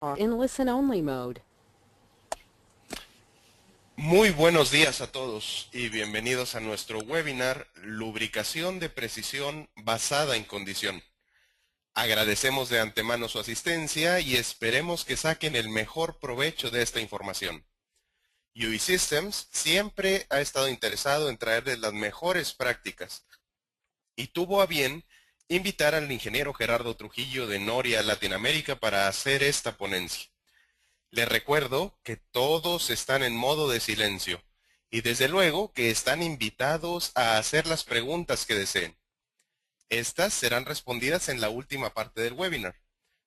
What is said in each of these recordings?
In listen-only mode. Muy buenos días a todos y bienvenidos a nuestro webinar Lubricación de precisión basada en condición. Agradecemos de antemano su asistencia y esperemos que saquen el mejor provecho de esta información. UE Systems siempre ha estado interesado en traerles las mejores prácticas y tuvo a bien invitar al ingeniero Gerardo Trujillo de Noria Latinoamérica para hacer esta ponencia. Les recuerdo que todos están en modo de silencio y desde luego que están invitados a hacer las preguntas que deseen. Estas serán respondidas en la última parte del webinar,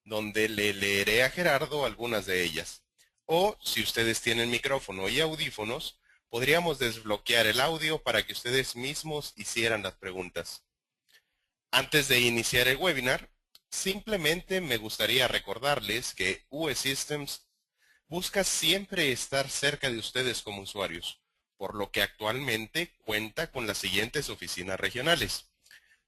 donde le leeré a Gerardo algunas de ellas. O, si ustedes tienen micrófono y audífonos, podríamos desbloquear el audio para que ustedes mismos hicieran las preguntas. Antes de iniciar el webinar, simplemente me gustaría recordarles que UE Systems busca siempre estar cerca de ustedes como usuarios, por lo que actualmente cuenta con las siguientes oficinas regionales.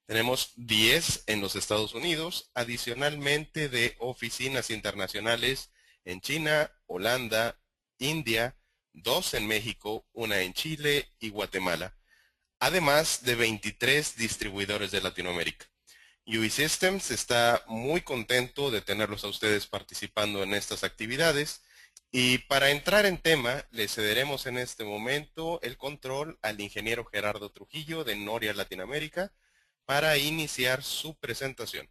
Tenemos 10 en los Estados Unidos, adicionalmente de oficinas internacionales en China, Holanda, India, 2 en México, 1 en Chile y Guatemala, además de 23 distribuidores de Latinoamérica. UE Systems está muy contento de tenerlos a ustedes participando en estas actividades. Y para entrar en tema, le cederemos en este momento el control al ingeniero Gerardo Trujillo de Noria Latinoamérica para iniciar su presentación.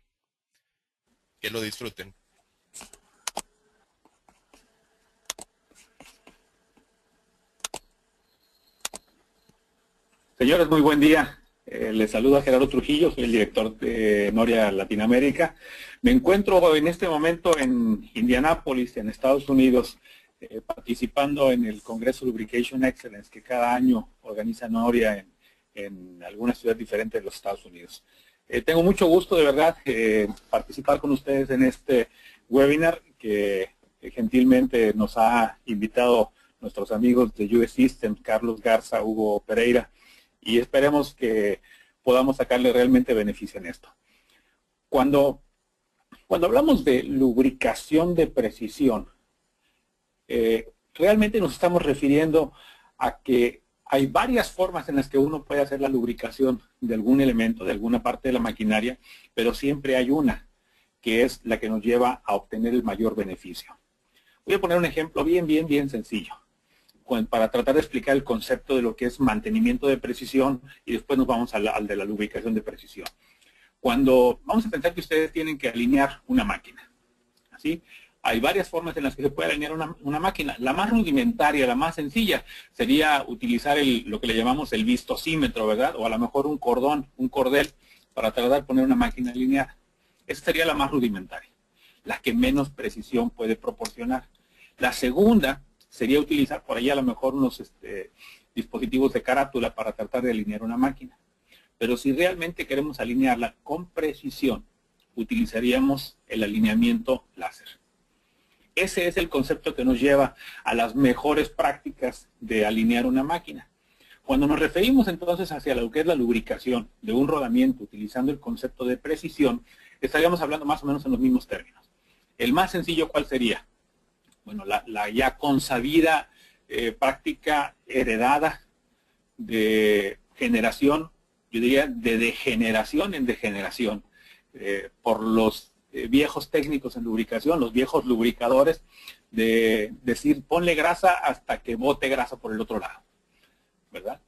Que lo disfruten. Señores, muy buen día. Les saluda Gerardo Trujillo, soy el director de Noria Latinoamérica. Me encuentro en este momento en Indianápolis, en Estados Unidos, participando en el Congreso Lubrication Excellence que cada año organiza Noria en alguna ciudad diferente de los Estados Unidos. Tengo mucho gusto, de verdad, participar con ustedes en este webinar que gentilmente nos ha invitado nuestros amigos de UE Systems, Carlos Garza, Hugo Pereira, y esperemos que podamos sacarle realmente beneficio en esto. Cuando hablamos de lubricación de precisión, realmente nos estamos refiriendo a que hay varias formas en las que uno puede hacer la lubricación de algún elemento, de alguna parte de la maquinaria, pero siempre hay una, que es la que nos lleva a obtener el mayor beneficio. Voy a poner un ejemplo bien sencillo, para tratar de explicar el concepto de lo que es mantenimiento de precisión y después nos vamos al de la lubricación de precisión. Vamos a pensar que ustedes tienen que alinear una máquina, ¿sí? Hay varias formas en las que se puede alinear una máquina. La más rudimentaria, la más sencilla, sería utilizar lo que le llamamos el vistosímetro, ¿verdad? O a lo mejor un cordón, un cordel, para tratar de poner una máquina alineada. Esa sería la más rudimentaria, la que menos precisión puede proporcionar. La segunda sería utilizar por ahí a lo mejor unos dispositivos de carátula para tratar de alinear una máquina. Pero si realmente queremos alinearla con precisión, utilizaríamos el alineamiento láser. Ese es el concepto que nos lleva a las mejores prácticas de alinear una máquina. Cuando nos referimos entonces hacia lo que es la lubricación de un rodamiento utilizando el concepto de precisión, estaríamos hablando más o menos en los mismos términos. El más sencillo, ¿cuál sería? Bueno, la ya consabida práctica heredada de generación, yo diría de degeneración en degeneración, por los viejos técnicos en lubricación, los viejos lubricadores, de decir ponle grasa hasta que bote grasa por el otro lado, ¿verdad?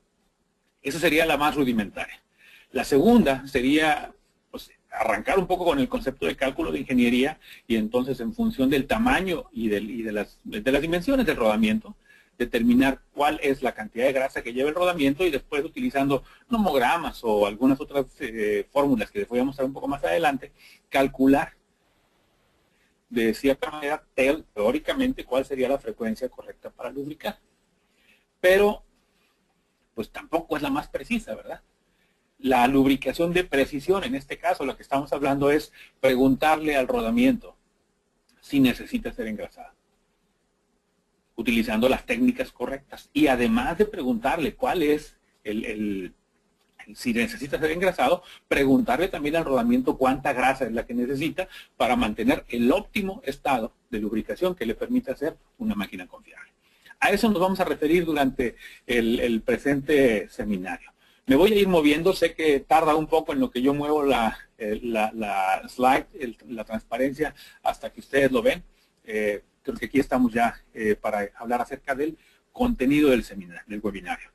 Esa sería la más rudimentaria. La segunda sería pues, arrancar un poco con el concepto de cálculo de ingeniería y entonces en función del tamaño y de las dimensiones del rodamiento, determinar cuál es la cantidad de grasa que lleva el rodamiento y después utilizando nomogramas o algunas otras fórmulas que les voy a mostrar un poco más adelante, calcular de cierta manera teóricamente cuál sería la frecuencia correcta para lubricar. Pero pues tampoco es la más precisa, ¿verdad? La lubricación de precisión, en este caso lo que estamos hablando es preguntarle al rodamiento si necesita ser engrasado, utilizando las técnicas correctas. Y además de preguntarle cuál es el si necesita ser engrasado, preguntarle también al rodamiento cuánta grasa es la que necesita para mantener el óptimo estado de lubricación que le permita hacer una máquina confiable. A eso nos vamos a referir durante el presente seminario. Me voy a ir moviendo, sé que tarda un poco en lo que yo muevo la slide, la transparencia, hasta que ustedes lo ven. Creo que aquí estamos ya para hablar acerca del contenido del seminario, del webinario.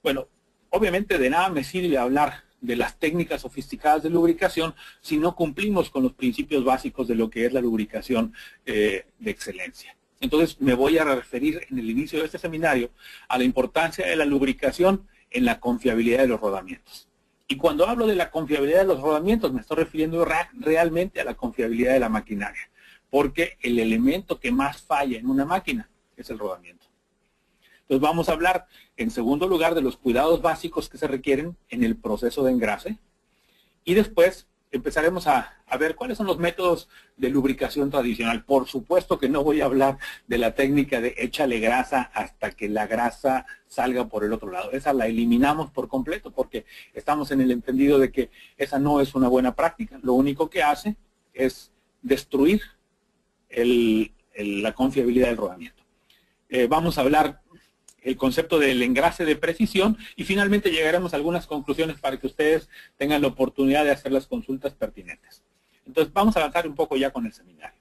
Bueno, obviamente de nada me sirve hablar de las técnicas sofisticadas de lubricación si no cumplimos con los principios básicos de lo que es la lubricación de excelencia. Entonces me voy a referir en el inicio de este seminario a la importancia de la lubricación en la confiabilidad de los rodamientos. Y cuando hablo de la confiabilidad de los rodamientos me estoy refiriendo realmente a la confiabilidad de la maquinaria, porque el elemento que más falla en una máquina es el rodamiento. Entonces vamos a hablar en segundo lugar de los cuidados básicos que se requieren en el proceso de engrase y después empezaremos a ver cuáles son los métodos de lubricación tradicional. Por supuesto que no voy a hablar de la técnica de échale grasa hasta que la grasa salga por el otro lado. Esa la eliminamos por completo porque estamos en el entendido de que esa no es una buena práctica. Lo único que hace es destruir la confiabilidad del rodamiento. Vamos a hablar el concepto del engrase de precisión y finalmente llegaremos a algunas conclusiones para que ustedes tengan la oportunidad de hacer las consultas pertinentes. Entonces vamos a avanzar un poco ya con el seminario.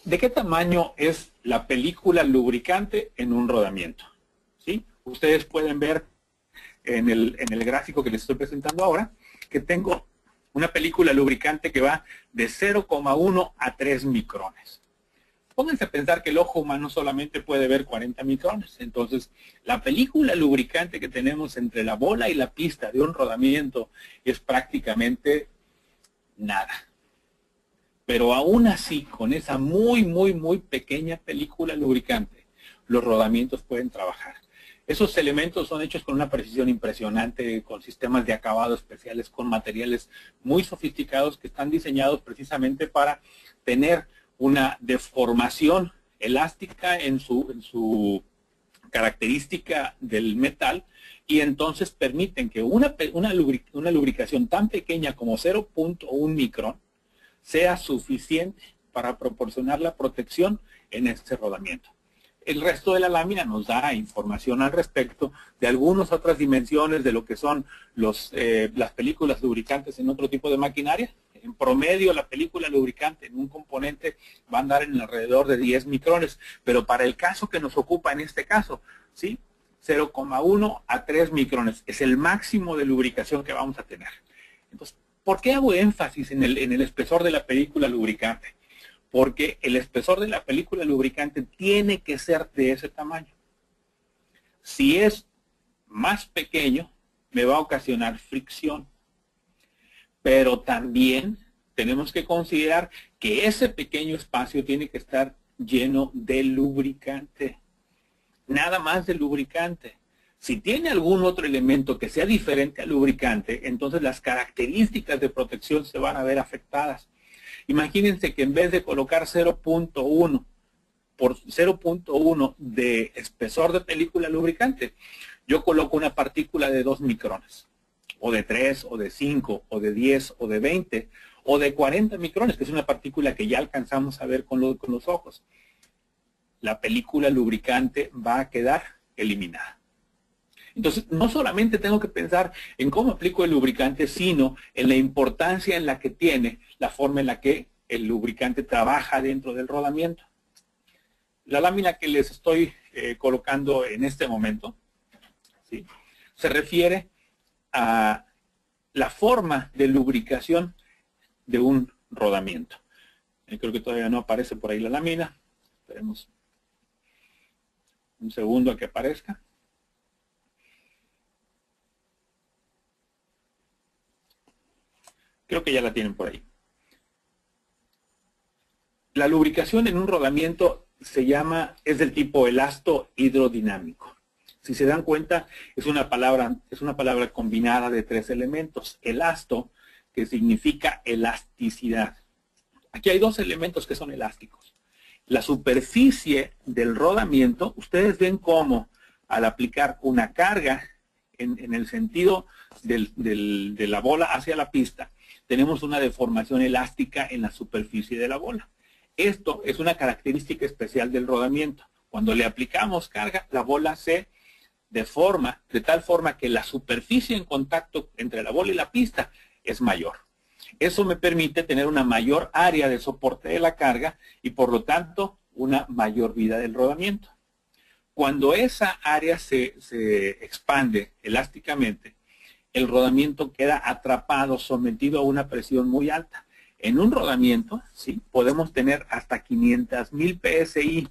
¿De qué tamaño es la película lubricante en un rodamiento? ¿Sí? Ustedes pueden ver en el gráfico que les estoy presentando ahora que tengo una película lubricante que va de 0,1 a 3 micrones. Pónganse a pensar que el ojo humano solamente puede ver 40 micrones. Entonces, la película lubricante que tenemos entre la bola y la pista de un rodamiento es prácticamente nada. Pero aún así, con esa muy pequeña película lubricante, los rodamientos pueden trabajar. Esos elementos son hechos con una precisión impresionante, con sistemas de acabado especiales, con materiales muy sofisticados que están diseñados precisamente para tener una deformación elástica en su característica del metal y entonces permiten que una lubricación tan pequeña como 0.1 micrón sea suficiente para proporcionar la protección en este rodamiento. El resto de la lámina nos da información al respecto de algunas otras dimensiones de lo que son las películas lubricantes en otro tipo de maquinaria. En promedio, la película lubricante en un componente va a andar en alrededor de 10 micrones, pero para el caso que nos ocupa en este caso, ¿sí? 0,1 a 3 micrones es el máximo de lubricación que vamos a tener. Entonces, ¿por qué hago énfasis en el espesor de la película lubricante? Porque el espesor de la película lubricante tiene que ser de ese tamaño. Si es más pequeño, me va a ocasionar fricción. Pero también tenemos que considerar que ese pequeño espacio tiene que estar lleno de lubricante. Nada más de lubricante. Si tiene algún otro elemento que sea diferente al lubricante, entonces las características de protección se van a ver afectadas. Imagínense que en vez de colocar 0.1 por 0.1 de espesor de película lubricante, yo coloco una partícula de 2 micrones. O de 3, o de 5, o de 10, o de 20, o de 40 micrones, que es una partícula que ya alcanzamos a ver con los ojos. La película lubricante va a quedar eliminada. Entonces, no solamente tengo que pensar en cómo aplico el lubricante, sino en la importancia en la que tiene la forma en la que el lubricante trabaja dentro del rodamiento. La lámina que les estoy colocando en este momento, ¿sí?, se refiere a la forma de lubricación de un rodamiento. Creo que todavía no aparece por ahí la lámina. Esperemos un segundo a que aparezca. Creo que ya la tienen por ahí. La lubricación en un rodamiento es del tipo elasto hidrodinámico. Si se dan cuenta, es una palabra combinada de 3 elementos. Elasto, que significa elasticidad. Aquí hay 2 elementos que son elásticos. La superficie del rodamiento, ustedes ven cómo al aplicar una carga en el sentido de la bola hacia la pista, tenemos una deformación elástica en la superficie de la bola. Esto es una característica especial del rodamiento. Cuando le aplicamos carga, la bola se deforma de tal forma que la superficie en contacto entre la bola y la pista es mayor. Eso me permite tener una mayor área de soporte de la carga y por lo tanto una mayor vida del rodamiento. Cuando esa área se expande elásticamente, el rodamiento queda atrapado, sometido a una presión muy alta. En un rodamiento, ¿sí?, podemos tener hasta 500,000 PSI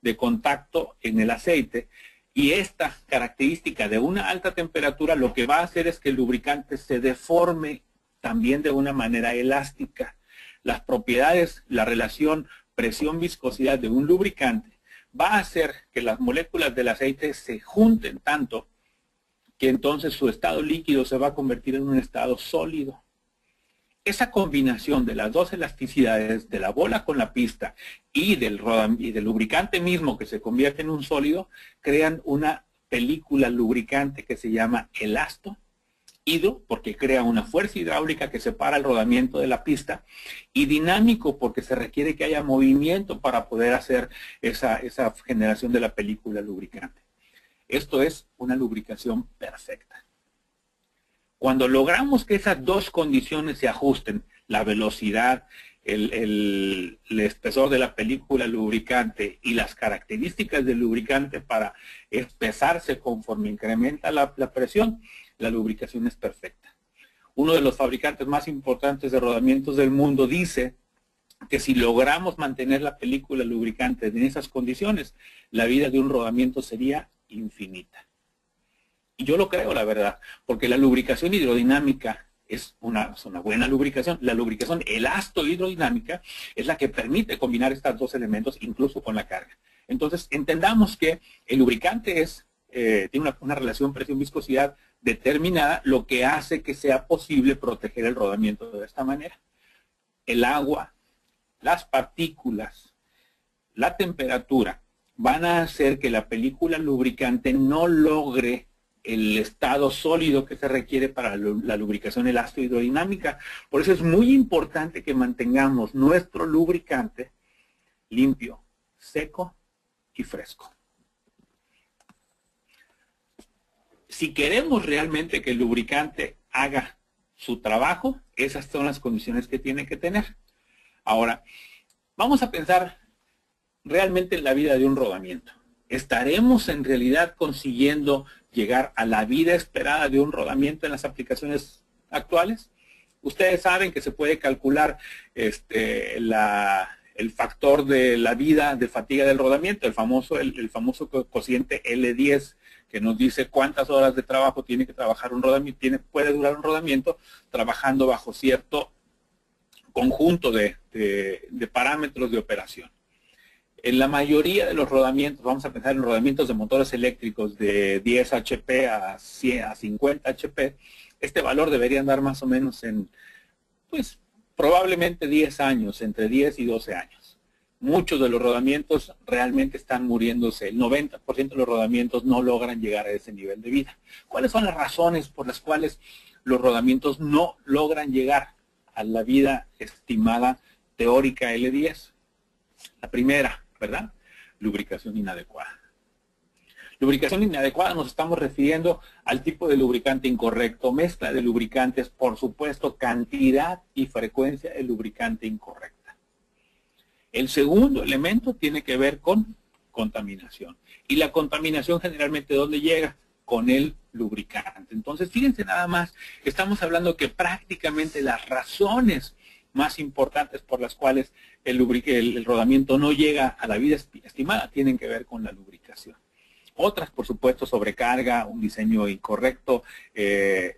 de contacto en el aceite, y esta característica de una alta temperatura lo que va a hacer es que el lubricante se deforme también de una manera elástica. Las propiedades, la relación presión-viscosidad de un lubricante va a hacer que las moléculas del aceite se junten tanto que entonces su estado líquido se va a convertir en un estado sólido. Esa combinación de las dos elasticidades, de la bola con la pista y del lubricante mismo que se convierte en un sólido, crean una película lubricante que se llama elasto, hidro, porque crea una fuerza hidráulica que separa el rodamiento de la pista, y dinámico, porque se requiere que haya movimiento para poder hacer esa generación de la película lubricante. Esto es una lubricación perfecta. Cuando logramos que esas dos condiciones se ajusten, la velocidad, el espesor de la película lubricante y las características del lubricante para espesarse conforme incrementa la presión, la lubricación es perfecta. Uno de los fabricantes más importantes de rodamientos del mundo dice que si logramos mantener la película lubricante en esas condiciones, la vida de un rodamiento sería infinita. Y yo lo creo, la verdad, porque la lubricación hidrodinámica es una buena lubricación. La lubricación elasto-hidrodinámica es la que permite combinar estos dos elementos, incluso con la carga. Entonces, entendamos que el lubricante tiene una relación presión-viscosidad determinada, lo que hace que sea posible proteger el rodamiento de esta manera. El agua, las partículas, la temperatura van a hacer que la película lubricante no logre el estado sólido que se requiere para la lubricación elasto-hidrodinámica. Por eso es muy importante que mantengamos nuestro lubricante limpio, seco y fresco. Si queremos realmente que el lubricante haga su trabajo, esas son las condiciones que tiene que tener. Ahora, vamos a pensar realmente en la vida de un rodamiento. ¿Estaremos en realidad consiguiendo llegar a la vida esperada de un rodamiento en las aplicaciones actuales? Ustedes saben que se puede calcular el factor de la vida de fatiga del rodamiento, el famoso cociente L10, que nos dice cuántas horas de trabajo tiene que trabajar un rodamiento, puede durar un rodamiento trabajando bajo cierto conjunto de parámetros de operación. En la mayoría de los rodamientos, vamos a pensar en rodamientos de motores eléctricos de 10 HP a 50 HP, este valor debería andar más o menos en, pues, probablemente 10 años, entre 10 y 12 años. Muchos de los rodamientos realmente están muriéndose. El 90% de los rodamientos no logran llegar a ese nivel de vida. ¿Cuáles son las razones por las cuales los rodamientos no logran llegar a la vida estimada teórica L10? La primera, ¿verdad? Lubricación inadecuada. Lubricación inadecuada nos estamos refiriendo al tipo de lubricante incorrecto, mezcla de lubricantes, por supuesto, cantidad y frecuencia de lubricante incorrecta. El segundo elemento tiene que ver con contaminación. Y la contaminación generalmente, ¿dónde llega? Con el lubricante. Entonces, fíjense nada más, estamos hablando que prácticamente las razones más importantes por las cuales el rodamiento no llega a la vida estimada tienen que ver con la lubricación. Otras, por supuesto, sobrecarga, un diseño incorrecto,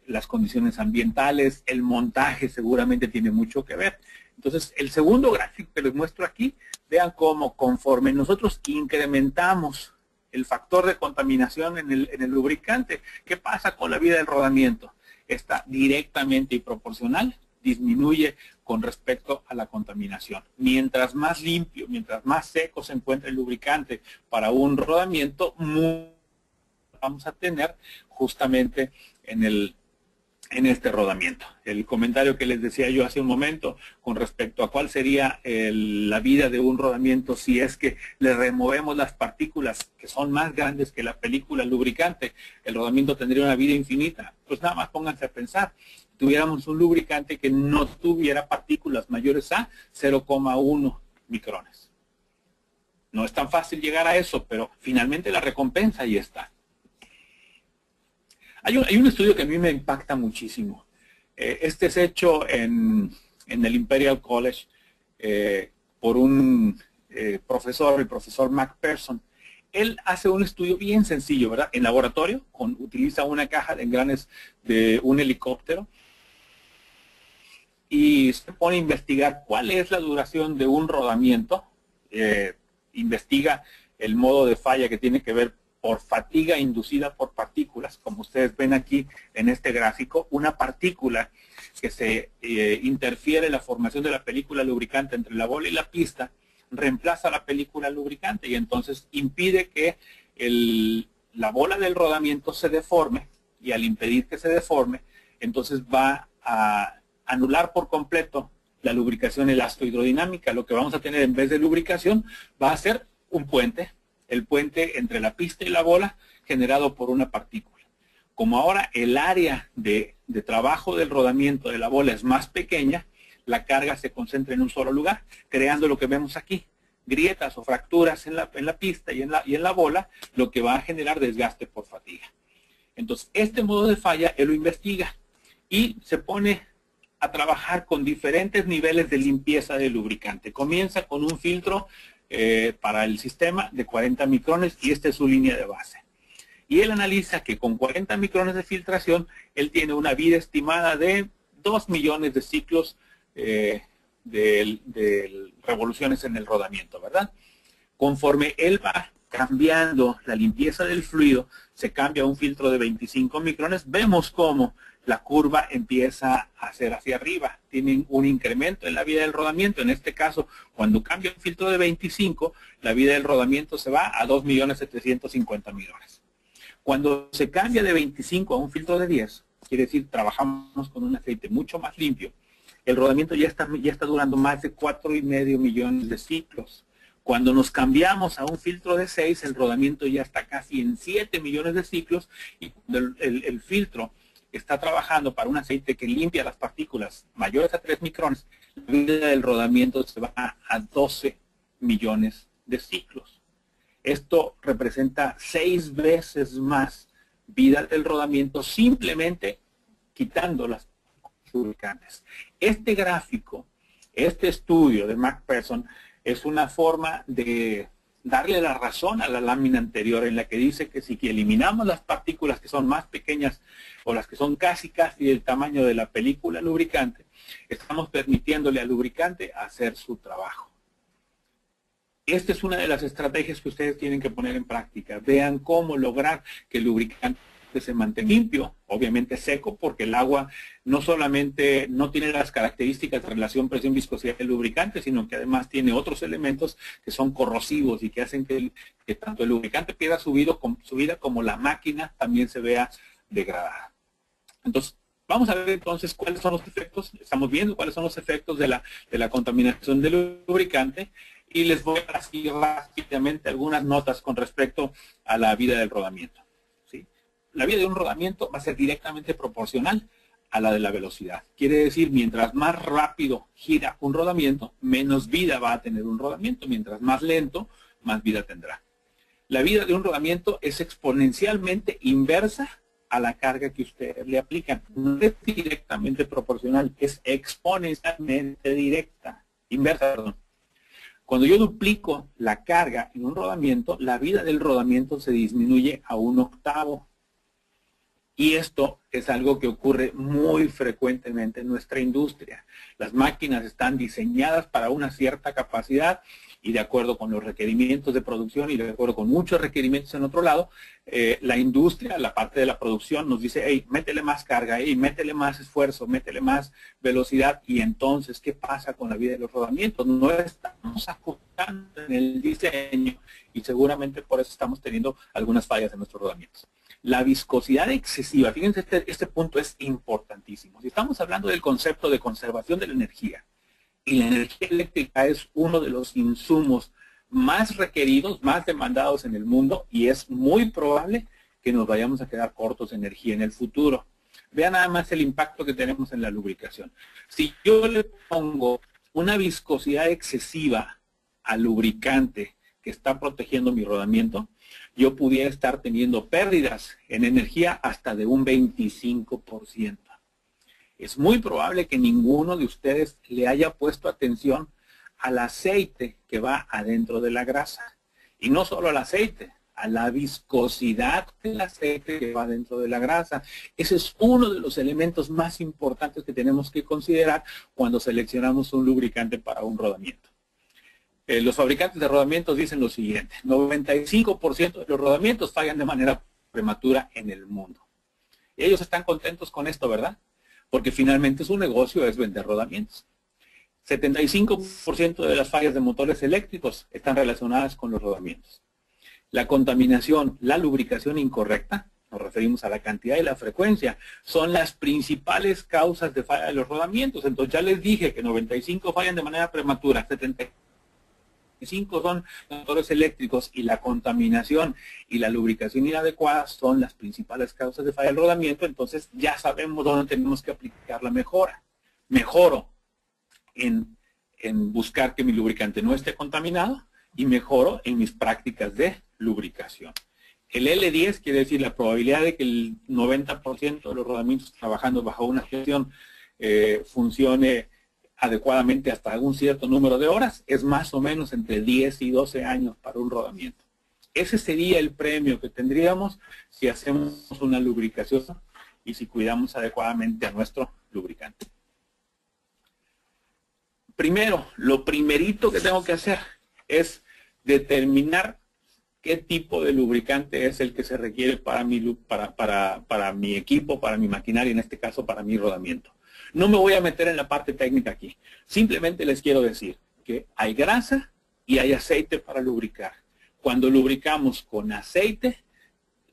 las condiciones ambientales, el montaje seguramente tiene mucho que ver. Entonces, el segundo gráfico que les muestro aquí, vean cómo conforme nosotros incrementamos el factor de contaminación en el lubricante, ¿qué pasa con la vida del rodamiento? Está directamente y proporcional, disminuye con respecto a la contaminación. Mientras más limpio, mientras más seco se encuentra el lubricante para un rodamiento, vamos a tener justamente en este rodamiento. El comentario que les decía yo hace un momento con respecto a cuál sería la vida de un rodamiento si es que le removemos las partículas que son más grandes que la película lubricante, el rodamiento tendría una vida infinita. Pues nada más pónganse a pensar, tuviéramos un lubricante que no tuviera partículas mayores a 0,1 micrones. No es tan fácil llegar a eso, pero finalmente la recompensa ahí está. Hay un estudio que a mí me impacta muchísimo. Este es hecho en el Imperial College por un profesor, el profesor McPherson. Él hace un estudio bien sencillo, ¿verdad? En laboratorio, utiliza una caja de engranes de un helicóptero y se pone a investigar cuál es la duración de un rodamiento. Investiga el modo de falla que tiene que ver por fatiga inducida por partículas, como ustedes ven aquí en este gráfico, una partícula que se interfiere en la formación de la película lubricante entre la bola y la pista, reemplaza la película lubricante y entonces impide que la bola del rodamiento se deforme, y al impedir que se deforme, entonces va a anular por completo la lubricación elastohidrodinámica. Lo que vamos a tener en vez de lubricación va a ser un puente, el puente entre la pista y la bola generado por una partícula. Como ahora el área de trabajo del rodamiento de la bola es más pequeña, la carga se concentra en un solo lugar, creando lo que vemos aquí, grietas o fracturas en la pista y en la bola, lo que va a generar desgaste por fatiga. Entonces, este modo de falla él lo investiga y se pone a trabajar con diferentes niveles de limpieza del lubricante. Comienza con un filtro para el sistema de 40 micrones y esta es su línea de base. Y él analiza que con 40 micrones de filtración, él tiene una vida estimada de 2 millones de ciclos de revoluciones en el rodamiento, ¿verdad? Conforme él va cambiando la limpieza del fluido, se cambia a un filtro de 25 micrones, vemos cómo la curva empieza a hacer hacia arriba. Tienen un incremento en la vida del rodamiento. En este caso, cuando cambia un filtro de 25, la vida del rodamiento se va a 2.750.000 horas. Cuando se cambia de 25 a un filtro de 10, quiere decir, trabajamos con un aceite mucho más limpio, el rodamiento ya está durando más de 4,5 millones de ciclos. Cuando nos cambiamos a un filtro de 6, el rodamiento ya está casi en 7 millones de ciclos y cuando el filtro está trabajando para un aceite que limpia las partículas mayores a 3 micrones, la vida del rodamiento se va a 12 millones de ciclos. Esto representa 6 veces más vida del rodamiento simplemente quitando las lubricantes. Este gráfico, este estudio de McPherson es una forma de darle la razón a la lámina anterior en la que dice que si eliminamos las partículas que son más pequeñas o las que son casi del tamaño de la película lubricante, estamos permitiéndole al lubricante hacer su trabajo. Esta es una de las estrategias que ustedes tienen que poner en práctica. Vean cómo lograr que el lubricante se mantenga limpio, obviamente seco, porque el agua no solamente no tiene las características de relación presión-viscosidad del lubricante, sino que además tiene otros elementos que son corrosivos y que hacen que tanto el lubricante pierda su vida como la máquina también se vea degradada. Entonces, vamos a ver entonces cuáles son los efectos. Estamos viendo cuáles son los efectos de la contaminación del lubricante y les voy a decir rápidamente algunas notas con respecto a la vida del rodamiento. La vida de un rodamiento va a ser directamente proporcional a la de la velocidad. Quiere decir, mientras más rápido gira un rodamiento, menos vida va a tener un rodamiento. Mientras más lento, más vida tendrá. La vida de un rodamiento es exponencialmente inversa a la carga que ustedes le aplican. No es directamente proporcional, es exponencialmente inversa, perdón. Cuando yo duplico la carga en un rodamiento, la vida del rodamiento se disminuye a 1/8. Y esto es algo que ocurre muy frecuentemente en nuestra industria. Las máquinas están diseñadas para una cierta capacidad y de acuerdo con los requerimientos de producción y de acuerdo con muchos requerimientos en otro lado, la industria, la parte de la producción nos dice, hey, métele más carga, hey, métele más esfuerzo, métele más velocidad. Y entonces, ¿qué pasa con la vida de los rodamientos? No estamos ajustando en el diseño y seguramente por eso estamos teniendo algunas fallas en nuestros rodamientos. La viscosidad excesiva, fíjense, este punto es importantísimo. Si estamos hablando del concepto de conservación de la energía, y la energía eléctrica es uno de los insumos más requeridos, más demandados en el mundo, y es muy probable que nos vayamos a quedar cortos de energía en el futuro. Vean nada más el impacto que tenemos en la lubricación. Si yo le pongo una viscosidad excesiva al lubricante que está protegiendo mi rodamiento, yo pudiera estar teniendo pérdidas en energía hasta de un 25%. Es muy probable que ninguno de ustedes le haya puesto atención al aceite que va adentro de la grasa. Y no solo al aceite, a la viscosidad del aceite que va dentro de la grasa. Ese es uno de los elementos más importantes que tenemos que considerar cuando seleccionamos un lubricante para un rodamiento. Los fabricantes de rodamientos dicen lo siguiente: 95% de los rodamientos fallan de manera prematura en el mundo. Y ellos están contentos con esto, ¿verdad? Porque finalmente su negocio es vender rodamientos. 75% de las fallas de motores eléctricos están relacionadas con los rodamientos. La contaminación, la lubricación incorrecta, nos referimos a la cantidad y la frecuencia, son las principales causas de falla de los rodamientos. Entonces ya les dije que 95 fallan de manera prematura, 75 son motores eléctricos, y la contaminación y la lubricación inadecuada son las principales causas de falla del rodamiento. Entonces ya sabemos dónde tenemos que aplicar la mejora. Mejoro en buscar que mi lubricante no esté contaminado, y mejoro en mis prácticas de lubricación. El L10 quiere decir la probabilidad de que el 90% de los rodamientos trabajando bajo una gestión funcione adecuadamente hasta un cierto número de horas, es más o menos entre 10 y 12 años para un rodamiento. Ese sería el premio que tendríamos si hacemos una lubricación y si cuidamos adecuadamente a nuestro lubricante. Primero, lo primerito que tengo que hacer es determinar qué tipo de lubricante es el que se requiere para mi equipo, para mi maquinaria, en este caso para mi rodamiento. No me voy a meter en la parte técnica aquí. Simplemente les quiero decir que hay grasa y hay aceite para lubricar. Cuando lubricamos con aceite,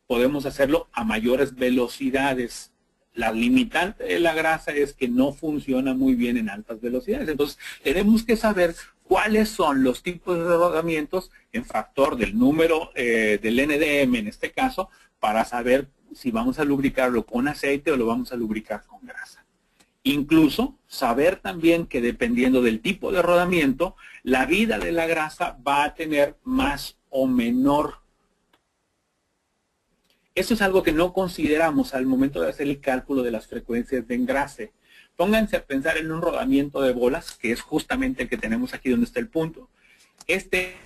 podemos hacerlo a mayores velocidades. La limitante de la grasa es que no funciona muy bien en altas velocidades. Entonces, tenemos que saber cuáles son los tipos de rodamientos en factor del número del NDM, en este caso, para saber si vamos a lubricarlo con aceite o lo vamos a lubricar con grasa. Incluso saber también que dependiendo del tipo de rodamiento, la vida de la grasa va a tener más o menor. Eso es algo que no consideramos al momento de hacer el cálculo de las frecuencias de engrase. Pónganse a pensar en un rodamiento de bolas, que es justamente el que tenemos aquí donde está el punto. Este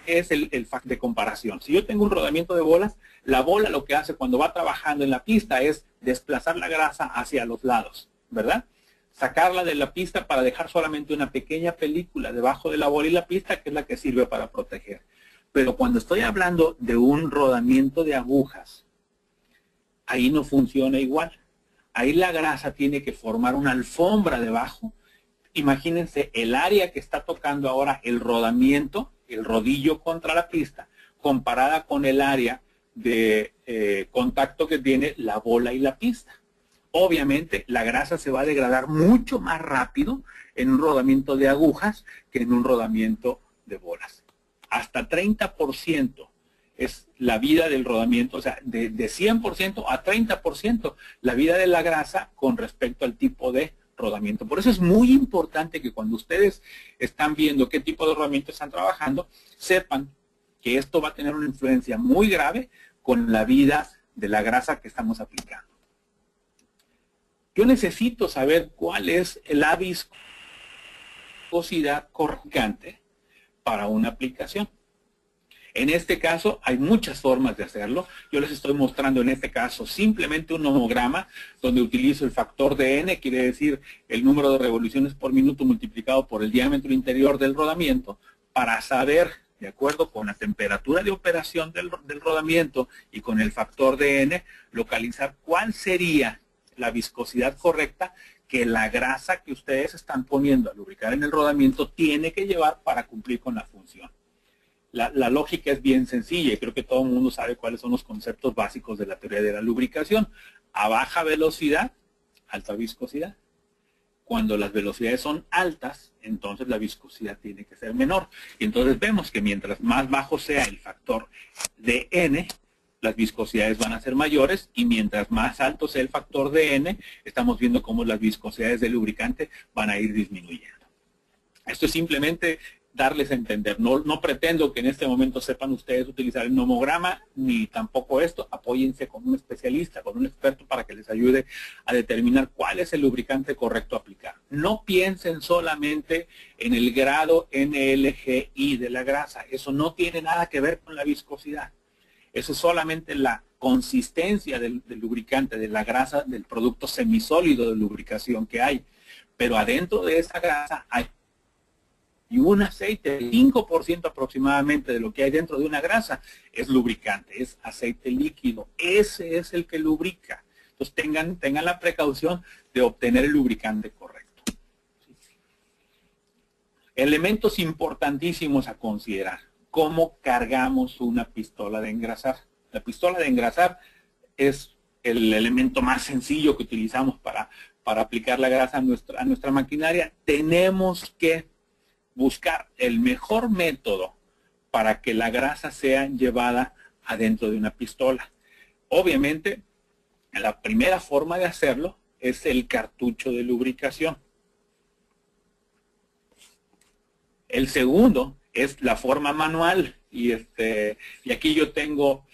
es el factor de comparación. Si yo tengo un rodamiento de bolas, la bola lo que hace cuando va trabajando en la pista es desplazar la grasa hacia los lados, ¿verdad? Sacarla de la pista para dejar solamente una pequeña película debajo de la bola y la pista, que es la que sirve para proteger. Pero cuando estoy hablando de un rodamiento de agujas, ahí no funciona igual. Ahí la grasa tiene que formar una alfombra debajo. Imagínense el área que está tocando ahora el rodamiento, el rodillo contra la pista, comparada con el área de contacto que tiene la bola y la pista. Obviamente la grasa se va a degradar mucho más rápido en un rodamiento de agujas que en un rodamiento de bolas. Hasta 30% es la vida del rodamiento, o sea, de 100% a 30% la vida de la grasa con respecto al tipo de rodamiento. Por eso es muy importante que cuando ustedes están viendo qué tipo de rodamiento están trabajando, sepan que esto va a tener una influencia muy grave con la vida de la grasa que estamos aplicando. Yo necesito saber cuál es la viscosidad correcta para una aplicación. En este caso hay muchas formas de hacerlo. Yo les estoy mostrando en este caso simplemente un homograma donde utilizo el factor de N, quiere decir el número de revoluciones por minuto multiplicado por el diámetro interior del rodamiento, para saber, de acuerdo con la temperatura de operación del rodamiento y con el factor de N, localizar cuál sería la viscosidad correcta que la grasa que ustedes están poniendo a lubricar en el rodamiento tiene que llevar para cumplir con la función. La lógica es bien sencilla y creo que todo el mundo sabe cuáles son los conceptos básicos de la teoría de la lubricación. A baja velocidad, alta viscosidad. Cuando las velocidades son altas, entonces la viscosidad tiene que ser menor. Y entonces vemos que mientras más bajo sea el factor de N, las viscosidades van a ser mayores, y mientras más alto sea el factor de N, estamos viendo cómo las viscosidades del lubricante van a ir disminuyendo. Esto es simplemente darles a entender. No pretendo que en este momento sepan ustedes utilizar el nomograma, ni tampoco esto. Apóyense con un especialista, con un experto, para que les ayude a determinar cuál es el lubricante correcto a aplicar. No piensen solamente en el grado NLGI de la grasa. Eso no tiene nada que ver con la viscosidad. Eso es solamente la consistencia del lubricante, de la grasa, del producto semisólido de lubricación que hay. Pero adentro de esa grasa hay un aceite, el 5% aproximadamente de lo que hay dentro de una grasa es lubricante, es aceite líquido. Ese es el que lubrica. Entonces tengan la precaución de obtener el lubricante correcto. Elementos importantísimos a considerar. ¿Cómo cargamos una pistola de engrasar? La pistola de engrasar es el elemento más sencillo que utilizamos para aplicar la grasa a nuestra maquinaria. Tenemos que buscar el mejor método para que la grasa sea llevada adentro de una pistola. Obviamente, la primera forma de hacerlo es el cartucho de lubricación. El segundo es la forma manual. Y aquí yo tengo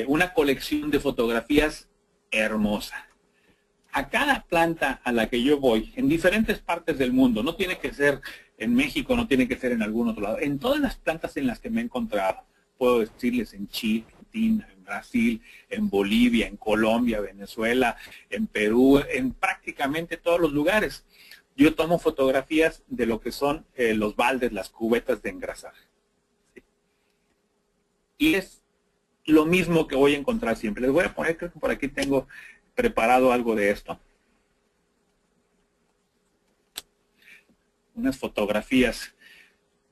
una colección de fotografías hermosa. A cada planta a la que yo voy, en diferentes partes del mundo, no tiene que ser en México, no tiene que ser en algún otro lado, en todas las plantas en las que me he encontrado, puedo decirles en Chile, Argentina, en Brasil, en Bolivia, en Colombia, Venezuela, en Perú, en prácticamente todos los lugares, yo tomo fotografías de lo que son los baldes, las cubetas de engrasar. ¿Sí? Y es lo mismo que voy a encontrar siempre. Les voy a poner, creo que por aquí tengo preparado algo de esto. Unas fotografías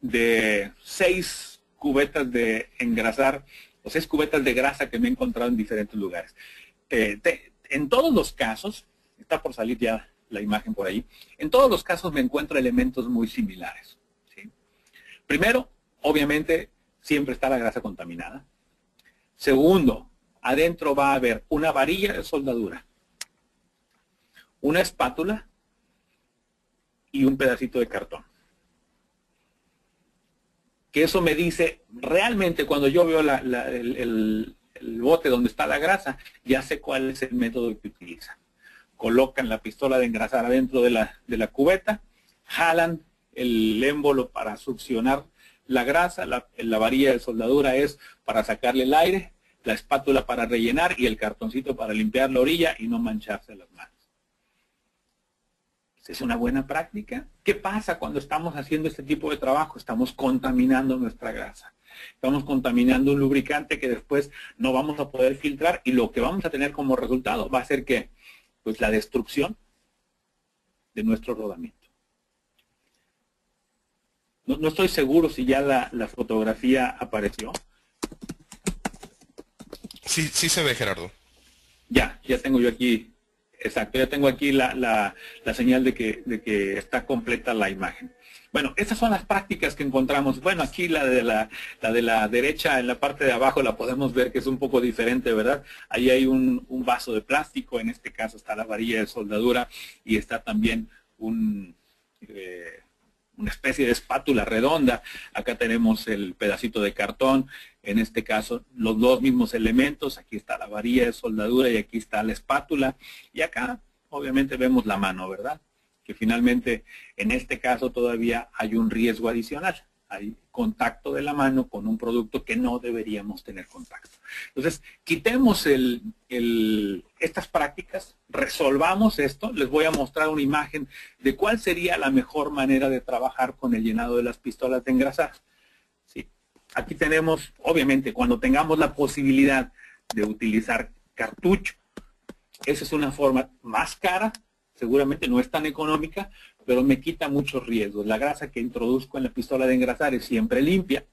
de 6 cubetas de engrasar, o 6 cubetas de grasa que me he encontrado en diferentes lugares. En todos los casos, está por salir ya la imagen por ahí, en todos los casos me encuentro elementos muy similares. ¿Sí? Primero, obviamente, siempre está la grasa contaminada. Segundo, adentro va a haber una varilla de soldadura, una espátula y un pedacito de cartón. Que eso me dice, realmente cuando yo veo el bote donde está la grasa, ya sé cuál es el método que utilizan. Colocan la pistola de engrasar adentro de la cubeta, jalan el émbolo para succionar la grasa, la varilla de soldadura es para sacarle el aire, la espátula para rellenar y el cartoncito para limpiar la orilla y no mancharse las manos. ¿Es una buena práctica? ¿Qué pasa cuando estamos haciendo este tipo de trabajo? Estamos contaminando nuestra grasa. Estamos contaminando un lubricante que después no vamos a poder filtrar y lo que vamos a tener como resultado va a ser que, pues, la destrucción de nuestro rodamiento. No estoy seguro si ya la fotografía apareció. Sí, sí se ve, Gerardo. Ya tengo yo aquí. Exacto, ya tengo aquí la señal de que está completa la imagen. Bueno, estas son las prácticas que encontramos. Bueno, aquí la de la derecha, en la parte de abajo, la podemos ver que es un poco diferente, ¿verdad? Ahí hay un vaso de plástico, en este caso está la varilla de soldadura y está también una especie de espátula redonda. Acá tenemos el pedacito de cartón, en este caso los dos mismos elementos, aquí está la varilla de soldadura y aquí está la espátula, y acá obviamente vemos la mano, ¿verdad? Que finalmente en este caso todavía hay un riesgo adicional, hay contacto de la mano con un producto que no deberíamos tener contacto. Entonces, quitemos estas prácticas, resolvamos esto. Les voy a mostrar una imagen de cuál sería la mejor manera de trabajar con el llenado de las pistolas de engrasar. ¿Sí? Aquí tenemos, obviamente, cuando tengamos la posibilidad de utilizar cartucho, esa es una forma más cara, seguramente no es tan económica, pero me quita muchos riesgos. La grasa que introduzco en la pistola de engrasar es siempre limpia.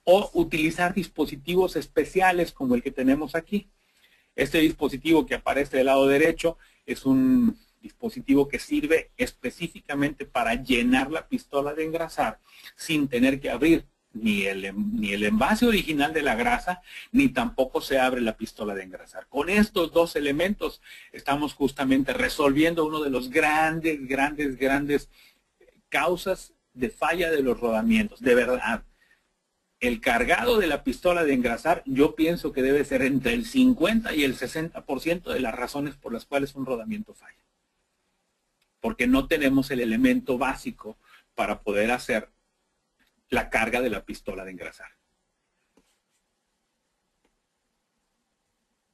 o utilizar dispositivos especiales como el que tenemos aquí. Este dispositivo que aparece del lado derecho es un dispositivo que sirve específicamente para llenar la pistola de engrasar sin tener que abrir ni el envase original de la grasa, ni tampoco se abre la pistola de engrasar. Con estos dos elementos estamos justamente resolviendo uno de los grandes causas de falla de los rodamientos. De verdad, el cargado de la pistola de engrasar, yo pienso que debe ser entre el 50 y el 60% de las razones por las cuales un rodamiento falla. Porque no tenemos el elemento básico para poder hacer la carga de la pistola de engrasar.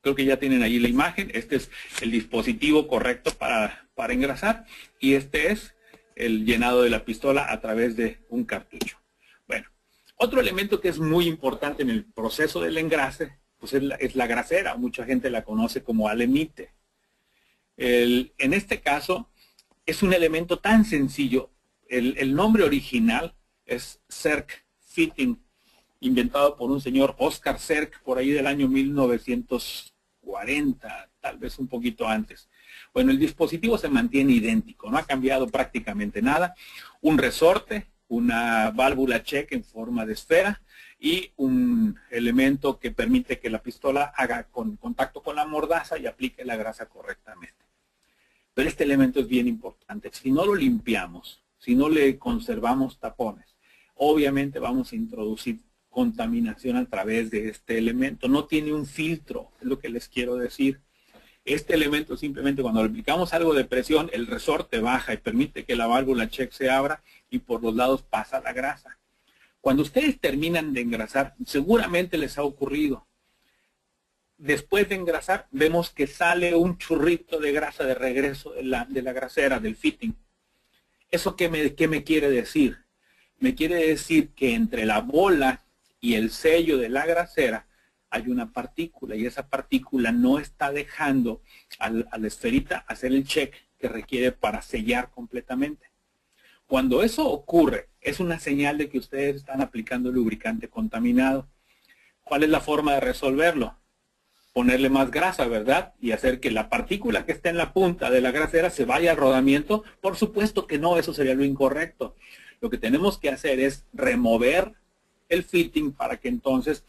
Creo que ya tienen ahí la imagen. Este es el dispositivo correcto para engrasar y este es el llenado de la pistola a través de un cartucho. Bueno, otro elemento que es muy importante en el proceso del engrase pues es la grasera. Mucha gente la conoce como alemite. En este caso es un elemento tan sencillo. El nombre original es Zerk Fitting, inventado por un señor Oscar Zerk por ahí del año 1940, tal vez un poquito antes. Bueno, el dispositivo se mantiene idéntico, no ha cambiado prácticamente nada. Un resorte, una válvula check en forma de esfera y un elemento que permite que la pistola haga contacto con la mordaza y aplique la grasa correctamente. Pero este elemento es bien importante. Si no lo limpiamos, si no le conservamos tapones, obviamente vamos a introducir contaminación a través de este elemento. No tiene un filtro, es lo que les quiero decir. Este elemento simplemente cuando le aplicamos algo de presión, el resorte baja y permite que la válvula check se abra y por los lados pasa la grasa. Cuando ustedes terminan de engrasar, seguramente les ha ocurrido. Después de engrasar, vemos que sale un churrito de grasa de regreso de la grasera, del fitting. ¿Eso qué me quiere decir? Me quiere decir que entre la bola y el sello de la grasera hay una partícula y esa partícula no está dejando a la esferita hacer el check que requiere para sellar completamente. Cuando eso ocurre, es una señal de que ustedes están aplicando lubricante contaminado. ¿Cuál es la forma de resolverlo? Ponerle más grasa, ¿verdad? Y hacer que la partícula que está en la punta de la grasera se vaya al rodamiento. Por supuesto que no, eso sería lo incorrecto. Lo que tenemos que hacer es remover el fitting para que entonces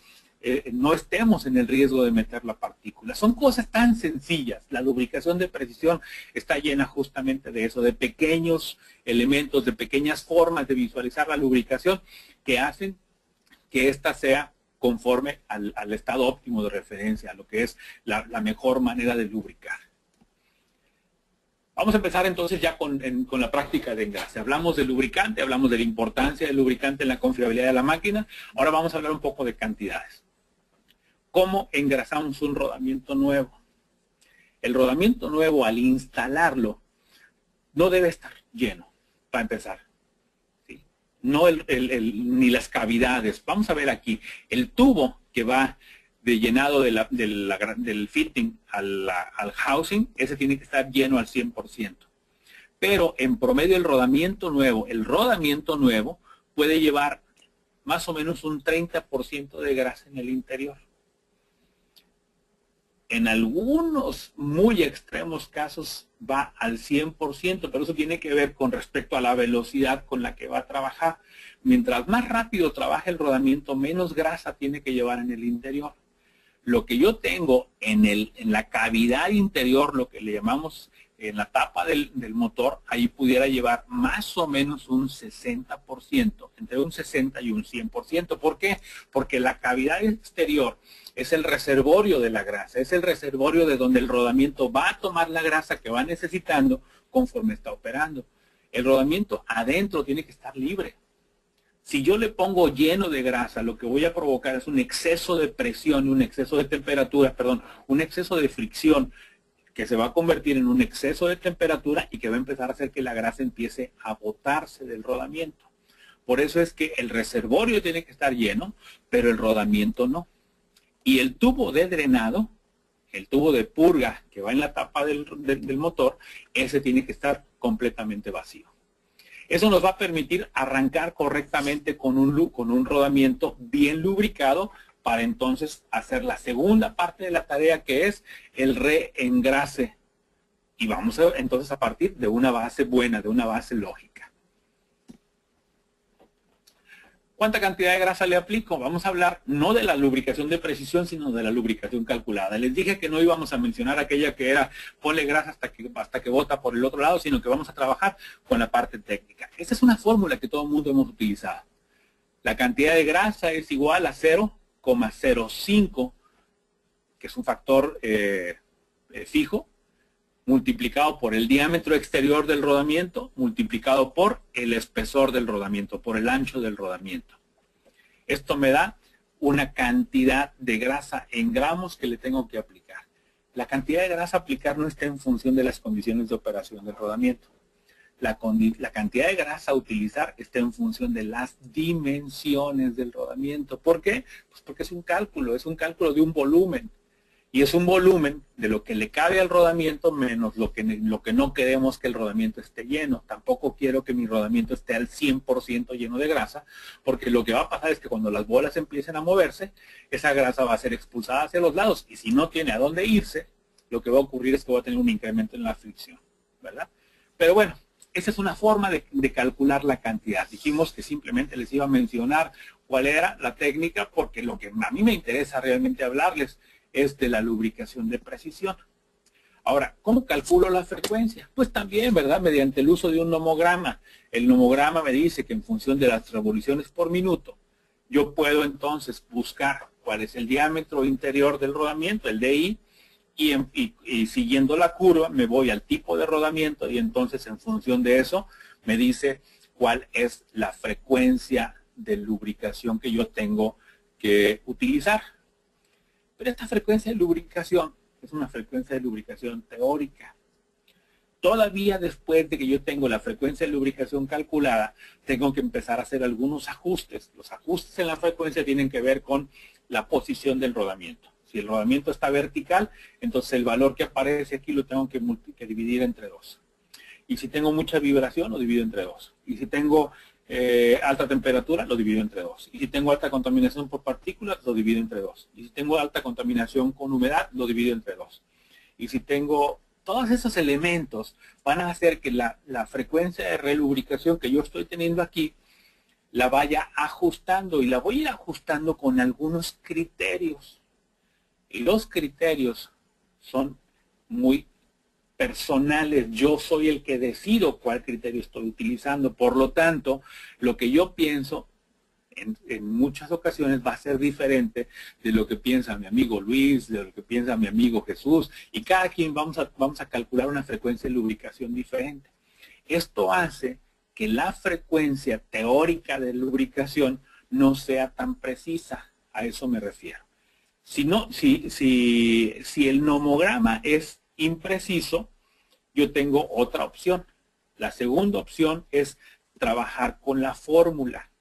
no estemos en el riesgo de meter la partícula. Son cosas tan sencillas. La lubricación de precisión está llena justamente de eso, de pequeños elementos, de pequeñas formas de visualizar la lubricación que hacen que ésta sea conforme al estado óptimo de referencia, a lo que es la mejor manera de lubricar. Vamos a empezar entonces ya con la práctica de engrase. Hablamos del lubricante, hablamos de la importancia del lubricante en la confiabilidad de la máquina. Ahora vamos a hablar un poco de cantidades. ¿Cómo engrasamos un rodamiento nuevo? El rodamiento nuevo, al instalarlo, no debe estar lleno, para empezar. ¿Sí? No ni las cavidades. Vamos a ver aquí, el tubo que va de llenado del fitting al housing, ese tiene que estar lleno al 100%. Pero en promedio el rodamiento nuevo puede llevar más o menos un 30% de grasa en el interior. En algunos muy extremos casos va al 100%, pero eso tiene que ver con respecto a la velocidad con la que va a trabajar. Mientras más rápido trabaja el rodamiento, menos grasa tiene que llevar en el interior. Lo que yo tengo en la cavidad interior, lo que le llamamos en la tapa del motor, ahí pudiera llevar más o menos un 60%, entre un 60 y un 100%. ¿Por qué? Porque la cavidad exterior es el reservorio de la grasa, es el reservorio de donde el rodamiento va a tomar la grasa que va necesitando conforme está operando. El rodamiento adentro tiene que estar libre. Si yo le pongo lleno de grasa, lo que voy a provocar es un exceso de presión, un exceso de temperatura, perdón, un exceso de fricción que se va a convertir en un exceso de temperatura y que va a empezar a hacer que la grasa empiece a botarse del rodamiento. Por eso es que el reservorio tiene que estar lleno, pero el rodamiento no. Y el tubo de drenado, el tubo de purga que va en la tapa del motor, ese tiene que estar completamente vacío. Eso nos va a permitir arrancar correctamente con un rodamiento bien lubricado para entonces hacer la segunda parte de la tarea, que es el reengrase. Y vamos entonces a partir de una base buena, de una base lógica. ¿Cuánta cantidad de grasa le aplico? Vamos a hablar no de la lubricación de precisión, sino de la lubricación calculada. Les dije que no íbamos a mencionar aquella que era ponle grasa hasta que bota por el otro lado, sino que vamos a trabajar con la parte técnica. Esta es una fórmula que todo el mundo hemos utilizado. La cantidad de grasa es igual a 0,05, que es un factor fijo, multiplicado por el diámetro exterior del rodamiento, multiplicado por el espesor del rodamiento, por el ancho del rodamiento. Esto me da una cantidad de grasa en gramos que le tengo que aplicar. La cantidad de grasa a aplicar no está en función de las condiciones de operación del rodamiento. La cantidad de grasa a utilizar está en función de las dimensiones del rodamiento. ¿Por qué? Pues porque es un cálculo de un volumen. Y es un volumen de lo que le cabe al rodamiento menos lo que no queremos que el rodamiento esté lleno. Tampoco quiero que mi rodamiento esté al 100% lleno de grasa, porque lo que va a pasar es que cuando las bolas empiecen a moverse, esa grasa va a ser expulsada hacia los lados. Y si no tiene a dónde irse, lo que va a ocurrir es que va a tener un incremento en la fricción, ¿verdad? Pero bueno, esa es una forma de calcular la cantidad. Dijimos que simplemente les iba a mencionar cuál era la técnica, porque lo que a mí me interesa realmente hablarles es de la lubricación de precisión. Ahora, ¿cómo calculo la frecuencia? Pues también, ¿verdad? Mediante el uso de un nomograma. El nomograma me dice que en función de las revoluciones por minuto, yo puedo entonces buscar cuál es el diámetro interior del rodamiento, el DI, y siguiendo la curva me voy al tipo de rodamiento y entonces en función de eso me dice cuál es la frecuencia de lubricación que yo tengo que utilizar. Pero esta frecuencia de lubricación es una frecuencia de lubricación teórica. Todavía después de que yo tengo la frecuencia de lubricación calculada, tengo que empezar a hacer algunos ajustes. Los ajustes en la frecuencia tienen que ver con la posición del rodamiento. Si el rodamiento está vertical, entonces el valor que aparece aquí lo tengo que dividir entre 2. Y si tengo mucha vibración, lo divido entre 2. Y si tengo alta temperatura, lo divido entre 2. Y si tengo alta contaminación por partículas, lo divido entre 2. Y si tengo alta contaminación con humedad, lo divido entre 2. Y si tengo todos esos elementos, van a hacer que la frecuencia de relubricación que yo estoy teniendo aquí, la vaya ajustando. Y la voy a ir ajustando con algunos criterios. Y los criterios son muy personales. Yo soy el que decido cuál criterio estoy utilizando. Por lo tanto, lo que yo pienso en muchas ocasiones va a ser diferente de lo que piensa mi amigo Luis, de lo que piensa mi amigo Jesús. Y cada quien vamos a calcular una frecuencia de lubricación diferente. Esto hace que la frecuencia teórica de lubricación no sea tan precisa. A eso me refiero. Si el nomograma es impreciso, yo tengo otra opción. La segunda opción es trabajar con la fórmula.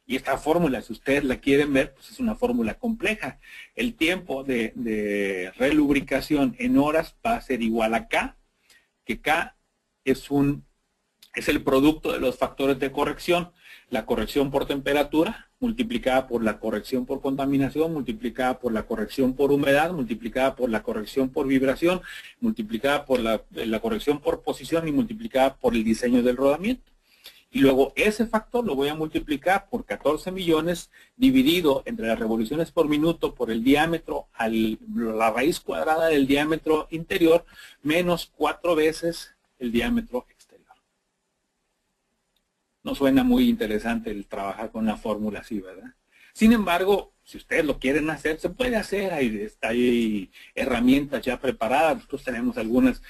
Y esta fórmula, si ustedes la quieren ver, pues es una fórmula compleja. El tiempo de relubricación en horas va a ser igual a K, que K es el producto de los factores de corrección. La corrección por temperatura, multiplicada por la corrección por contaminación, multiplicada por la corrección por humedad, multiplicada por la corrección por vibración, multiplicada por la corrección por posición y multiplicada por el diseño del rodamiento. Y luego ese factor lo voy a multiplicar por 14 millones dividido entre las revoluciones por minuto por el diámetro, la raíz cuadrada del diámetro interior, menos 4 veces el diámetro exterior. No suena muy interesante el trabajar con una fórmula así, ¿verdad? Sin embargo, si ustedes lo quieren hacer, se puede hacer. Hay herramientas ya preparadas. Nosotros tenemos algunas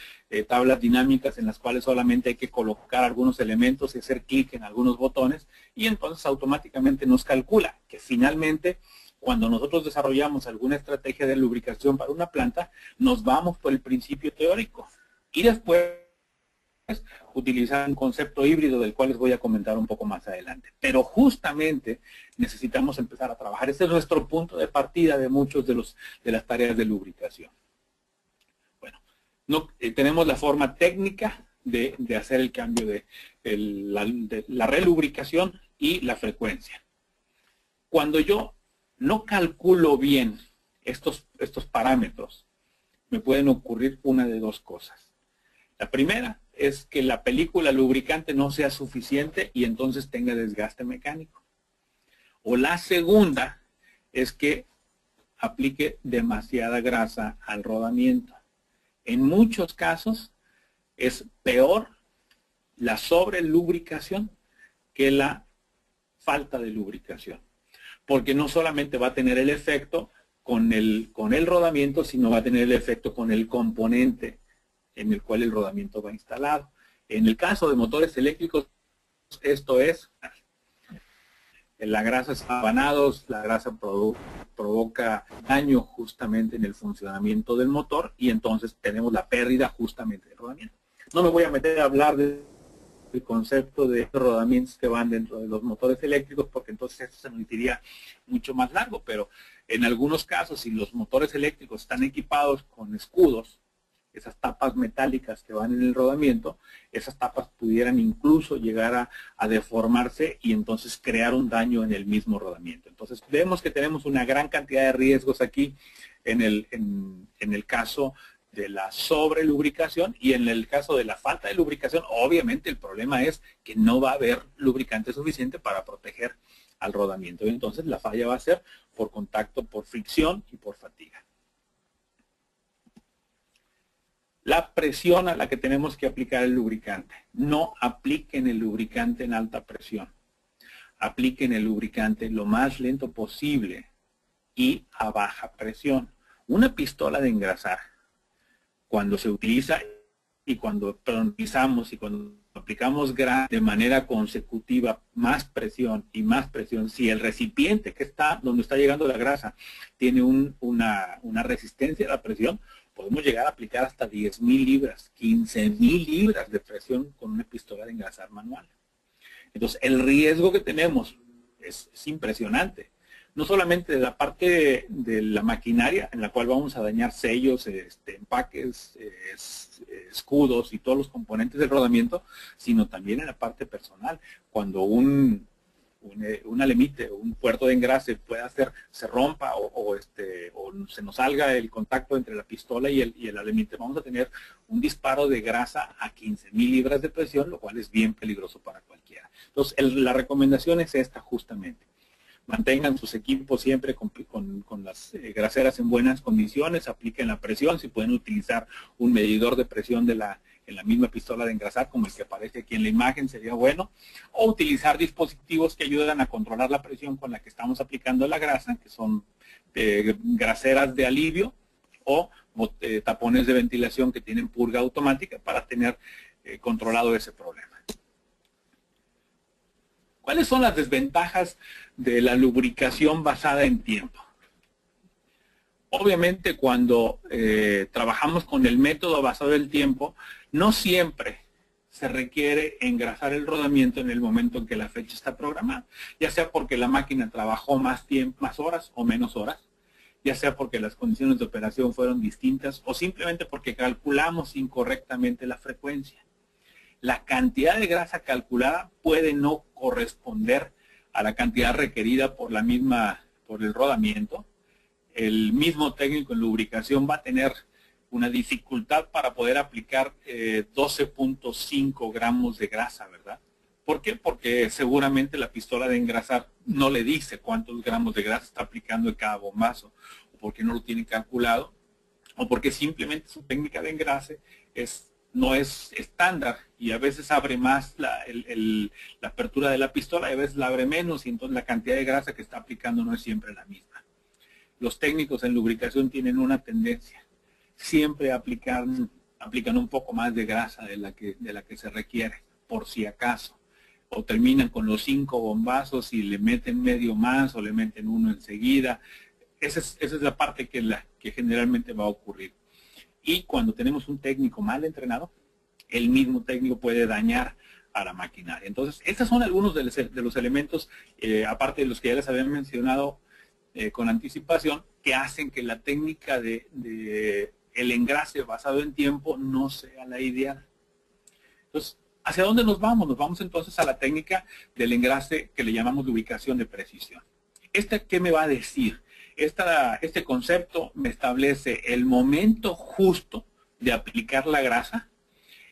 tablas dinámicas en las cuales solamente hay que colocar algunos elementos y hacer clic en algunos botones y entonces automáticamente nos calcula que finalmente cuando nosotros desarrollamos alguna estrategia de lubricación para una planta, nos vamos por el principio teórico y después utilizar un concepto híbrido del cual les voy a comentar un poco más adelante. Pero justamente necesitamos empezar a trabajar. Ese es nuestro punto de partida de muchos de las tareas de lubricación. Bueno, tenemos la forma técnica de hacer el cambio de la relubricación y la frecuencia. Cuando yo no calculo bien estos parámetros, me pueden ocurrir una de dos cosas. La primera es que la película lubricante no sea suficiente y entonces tenga desgaste mecánico. O la segunda es que aplique demasiada grasa al rodamiento. En muchos casos es peor la sobrelubricación que la falta de lubricación, porque no solamente va a tener el efecto con el rodamiento, sino va a tener el efecto con el componente en el cual el rodamiento va instalado. En el caso de motores eléctricos, esto es la grasa sabanados, la grasa provoca daño justamente en el funcionamiento del motor y entonces tenemos la pérdida justamente del rodamiento. No me voy a meter a hablar del concepto de rodamientos que van dentro de los motores eléctricos porque entonces esto se nos iría mucho más largo, pero en algunos casos si los motores eléctricos están equipados con escudos, esas tapas metálicas que van en el rodamiento, esas tapas pudieran incluso llegar a deformarse y entonces crear un daño en el mismo rodamiento. Entonces vemos que tenemos una gran cantidad de riesgos aquí en el caso de la sobrelubricación y en el caso de la falta de lubricación, obviamente el problema es que no va a haber lubricante suficiente para proteger al rodamiento. Y entonces la falla va a ser por contacto, por fricción y por fatiga. La presión a la que tenemos que aplicar el lubricante. No apliquen el lubricante en alta presión. Apliquen el lubricante lo más lento posible y a baja presión. Una pistola de engrasar, cuando se utiliza y cuando utilizamos y cuando aplicamos de manera consecutiva más presión y más presión, si el recipiente que está donde está llegando la grasa tiene una resistencia a la presión, podemos llegar a aplicar hasta 10,000 libras, 15,000 libras de presión con una pistola de engrasar manual. Entonces, el riesgo que tenemos es impresionante. No solamente de la parte de la maquinaria, en la cual vamos a dañar sellos, empaques, escudos y todos los componentes del rodamiento, sino también en la parte personal. Cuando un alemite, un puerto de engrase se rompa o se nos salga el contacto entre la pistola y el alemite, vamos a tener un disparo de grasa a 15,000 libras de presión, lo cual es bien peligroso para cualquiera. Entonces, la recomendación es esta justamente. Mantengan sus equipos siempre con las graseras en buenas condiciones, apliquen la presión, si pueden utilizar un medidor de presión en la misma pistola de engrasar como el que aparece aquí en la imagen sería bueno, o utilizar dispositivos que ayudan a controlar la presión con la que estamos aplicando la grasa, que son graseras de alivio o tapones de ventilación que tienen purga automática para tener controlado ese problema. ¿Cuáles son las desventajas de la lubricación basada en tiempo? Obviamente cuando trabajamos con el método basado en tiempo, no siempre se requiere engrasar el rodamiento en el momento en que la fecha está programada, ya sea porque la máquina trabajó más horas o menos horas, ya sea porque las condiciones de operación fueron distintas o simplemente porque calculamos incorrectamente la frecuencia. La cantidad de grasa calculada puede no corresponder a la cantidad requerida por el rodamiento. El mismo técnico en lubricación va a tener una dificultad para poder aplicar 12.5 gramos de grasa, ¿verdad? ¿Por qué? Porque seguramente la pistola de engrasar no le dice cuántos gramos de grasa está aplicando en cada bombazo, o porque no lo tiene calculado, o porque simplemente su técnica de engrase no es estándar y a veces abre más la apertura de la pistola y a veces la abre menos y entonces la cantidad de grasa que está aplicando no es siempre la misma. Los técnicos en lubricación tienen una tendencia, siempre aplican un poco más de grasa de la que se requiere, por si acaso. O terminan con los 5 bombazos y le meten medio más o le meten uno enseguida. Esa es la parte que generalmente va a ocurrir. Y cuando tenemos un técnico mal entrenado, el mismo técnico puede dañar a la maquinaria. Entonces, estos son algunos de los elementos, aparte de los que ya les había mencionado con anticipación, que hacen que la técnica de el engrase basado en tiempo no sea la ideal. Entonces, ¿hacia dónde nos vamos? Nos vamos entonces a la técnica del engrase que le llamamos lubricación de precisión. ¿Qué me va a decir? Este concepto me establece el momento justo de aplicar la grasa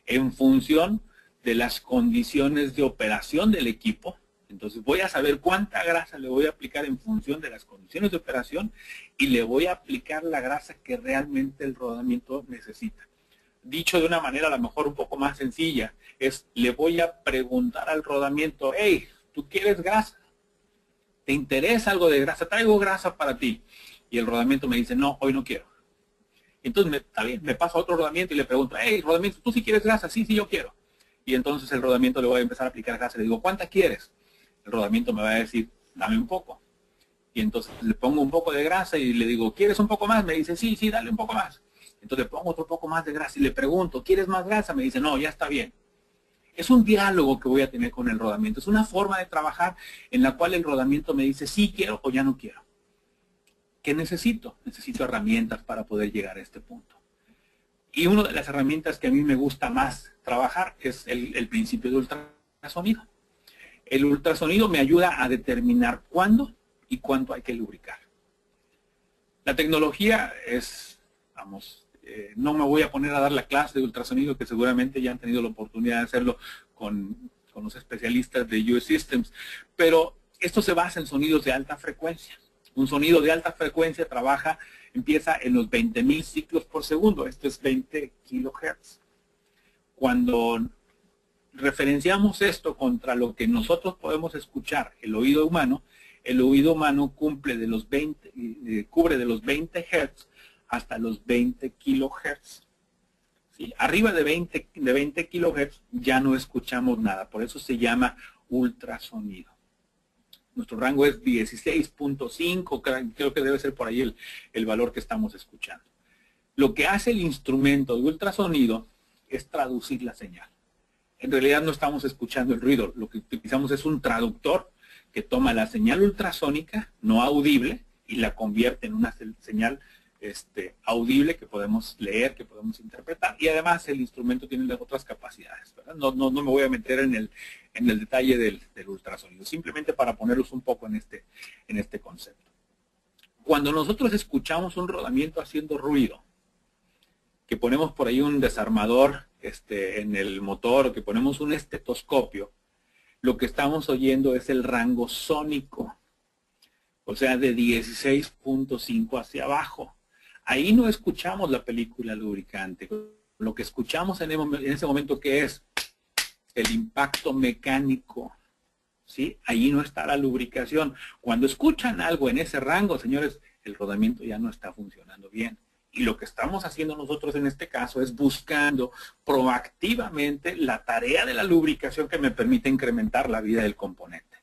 en función de las condiciones de operación del equipo. Entonces voy a saber cuánta grasa le voy a aplicar en función de las condiciones de operación y le voy a aplicar la grasa que realmente el rodamiento necesita. Dicho de una manera a lo mejor un poco más sencilla, le voy a preguntar al rodamiento, hey, ¿tú quieres grasa? ¿Te interesa algo de grasa? Traigo grasa para ti. Y el rodamiento me dice, no, hoy no quiero. Entonces, está bien, me paso a otro rodamiento y le pregunto, hey, rodamiento, ¿tú sí quieres grasa? Sí, yo quiero. Y entonces el rodamiento le voy a empezar a aplicar grasa. Le digo, ¿cuánta quieres? El rodamiento me va a decir, dame un poco. Y entonces le pongo un poco de grasa y le digo, ¿quieres un poco más? Me dice, sí, dale un poco más. Entonces le pongo otro poco más de grasa y le pregunto, ¿quieres más grasa? Me dice, no, ya está bien. Es un diálogo que voy a tener con el rodamiento. Es una forma de trabajar en la cual el rodamiento me dice, sí quiero o ya no quiero. ¿Qué necesito? Necesito herramientas para poder llegar a este punto. Y una de las herramientas que a mí me gusta más trabajar es el principio de ultrasonido. El ultrasonido me ayuda a determinar cuándo y cuánto hay que lubricar. La tecnología es, no me voy a poner a dar la clase de ultrasonido, que seguramente ya han tenido la oportunidad de hacerlo con los especialistas de US Systems, pero esto se basa en sonidos de alta frecuencia. Un sonido de alta frecuencia empieza en los 20.000 ciclos por segundo. Esto es 20 kilohertz. Cuando referenciamos esto contra lo que nosotros podemos escuchar, el oído humano cubre de los 20 hertz hasta los 20 kilohertz. ¿Sí? Arriba de 20 kilohertz ya no escuchamos nada, por eso se llama ultrasonido. Nuestro rango es 16.5, creo que debe ser por ahí el valor que estamos escuchando. Lo que hace el instrumento de ultrasonido es traducir la señal. En realidad no estamos escuchando el ruido, lo que utilizamos es un traductor que toma la señal ultrasónica, no audible, y la convierte en una señal audible que podemos leer, que podemos interpretar, y además el instrumento tiene otras capacidades, ¿verdad? No me voy a meter en el detalle del ultrasonido, simplemente para ponerlos un poco en este concepto. Cuando nosotros escuchamos un rodamiento haciendo ruido, que ponemos por ahí un desarmador en el motor, o que ponemos un estetoscopio, lo que estamos oyendo es el rango sónico, o sea, de 16.5 hacia abajo. Ahí no escuchamos la película lubricante. Lo que escuchamos en ese momento, que es el impacto mecánico, ¿sí? Ahí no está la lubricación. Cuando escuchan algo en ese rango, señores, el rodamiento ya no está funcionando bien. Y lo que estamos haciendo nosotros en este caso es buscando proactivamente la tarea de la lubricación que me permite incrementar la vida del componente.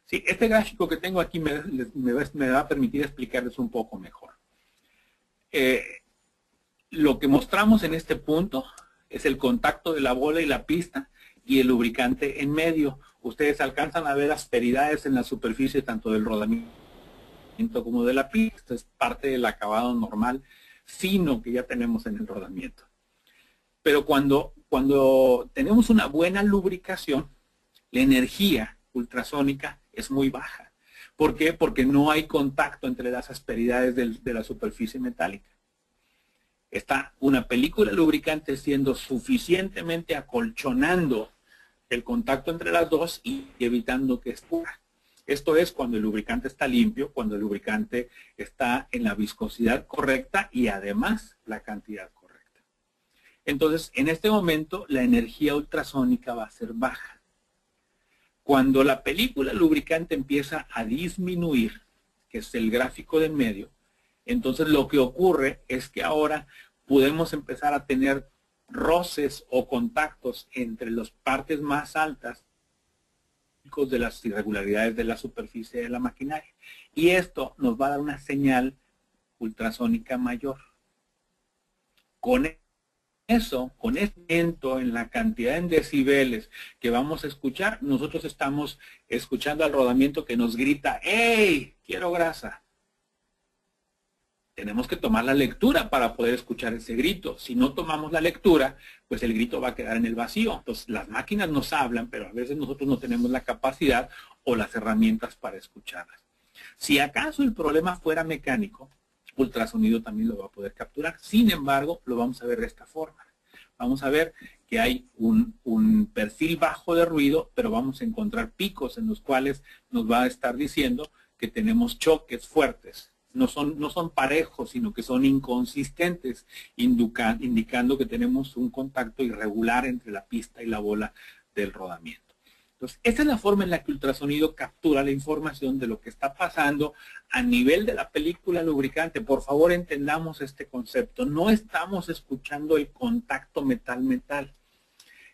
¿Sí? Este gráfico que tengo aquí me va a permitir explicarles un poco mejor. Lo que mostramos en este punto es el contacto de la bola y la pista y el lubricante en medio. Ustedes alcanzan a ver asperidades en la superficie tanto del rodamiento como de la pista. Es parte del acabado normal fino que ya tenemos en el rodamiento. Pero cuando tenemos una buena lubricación, la energía ultrasónica es muy baja. ¿Por qué? Porque no hay contacto entre las asperidades de la superficie metálica. Está una película lubricante siendo suficientemente acolchonando el contacto entre las dos y evitando que escurra. Esto es cuando el lubricante está limpio, cuando el lubricante está en la viscosidad correcta y además la cantidad correcta. Entonces, en este momento, la energía ultrasónica va a ser baja. Cuando la película lubricante empieza a disminuir, que es el gráfico de en medio, entonces lo que ocurre es que ahora podemos empezar a tener roces o contactos entre las partes más altas de las irregularidades de la superficie de la maquinaria. Y esto nos va a dar una señal ultrasónica mayor. Con eso, con este aumento en la cantidad en decibeles que vamos a escuchar, nosotros estamos escuchando al rodamiento que nos grita, ¡hey! Quiero grasa. Tenemos que tomar la lectura para poder escuchar ese grito. Si no tomamos la lectura, pues el grito va a quedar en el vacío. Entonces, las máquinas nos hablan, pero a veces nosotros no tenemos la capacidad o las herramientas para escucharlas. Si acaso el problema fuera mecánico, ultrasonido también lo va a poder capturar. Sin embargo, lo vamos a ver de esta forma. Vamos a ver que hay un perfil bajo de ruido, pero vamos a encontrar picos en los cuales nos va a estar diciendo que tenemos choques fuertes. No son parejos, sino que son inconsistentes, indicando que tenemos un contacto irregular entre la pista y la bola del rodamiento. Entonces, esta es la forma en la que ultrasonido captura la información de lo que está pasando a nivel de la película lubricante. Por favor, entendamos este concepto. No estamos escuchando el contacto metal-metal.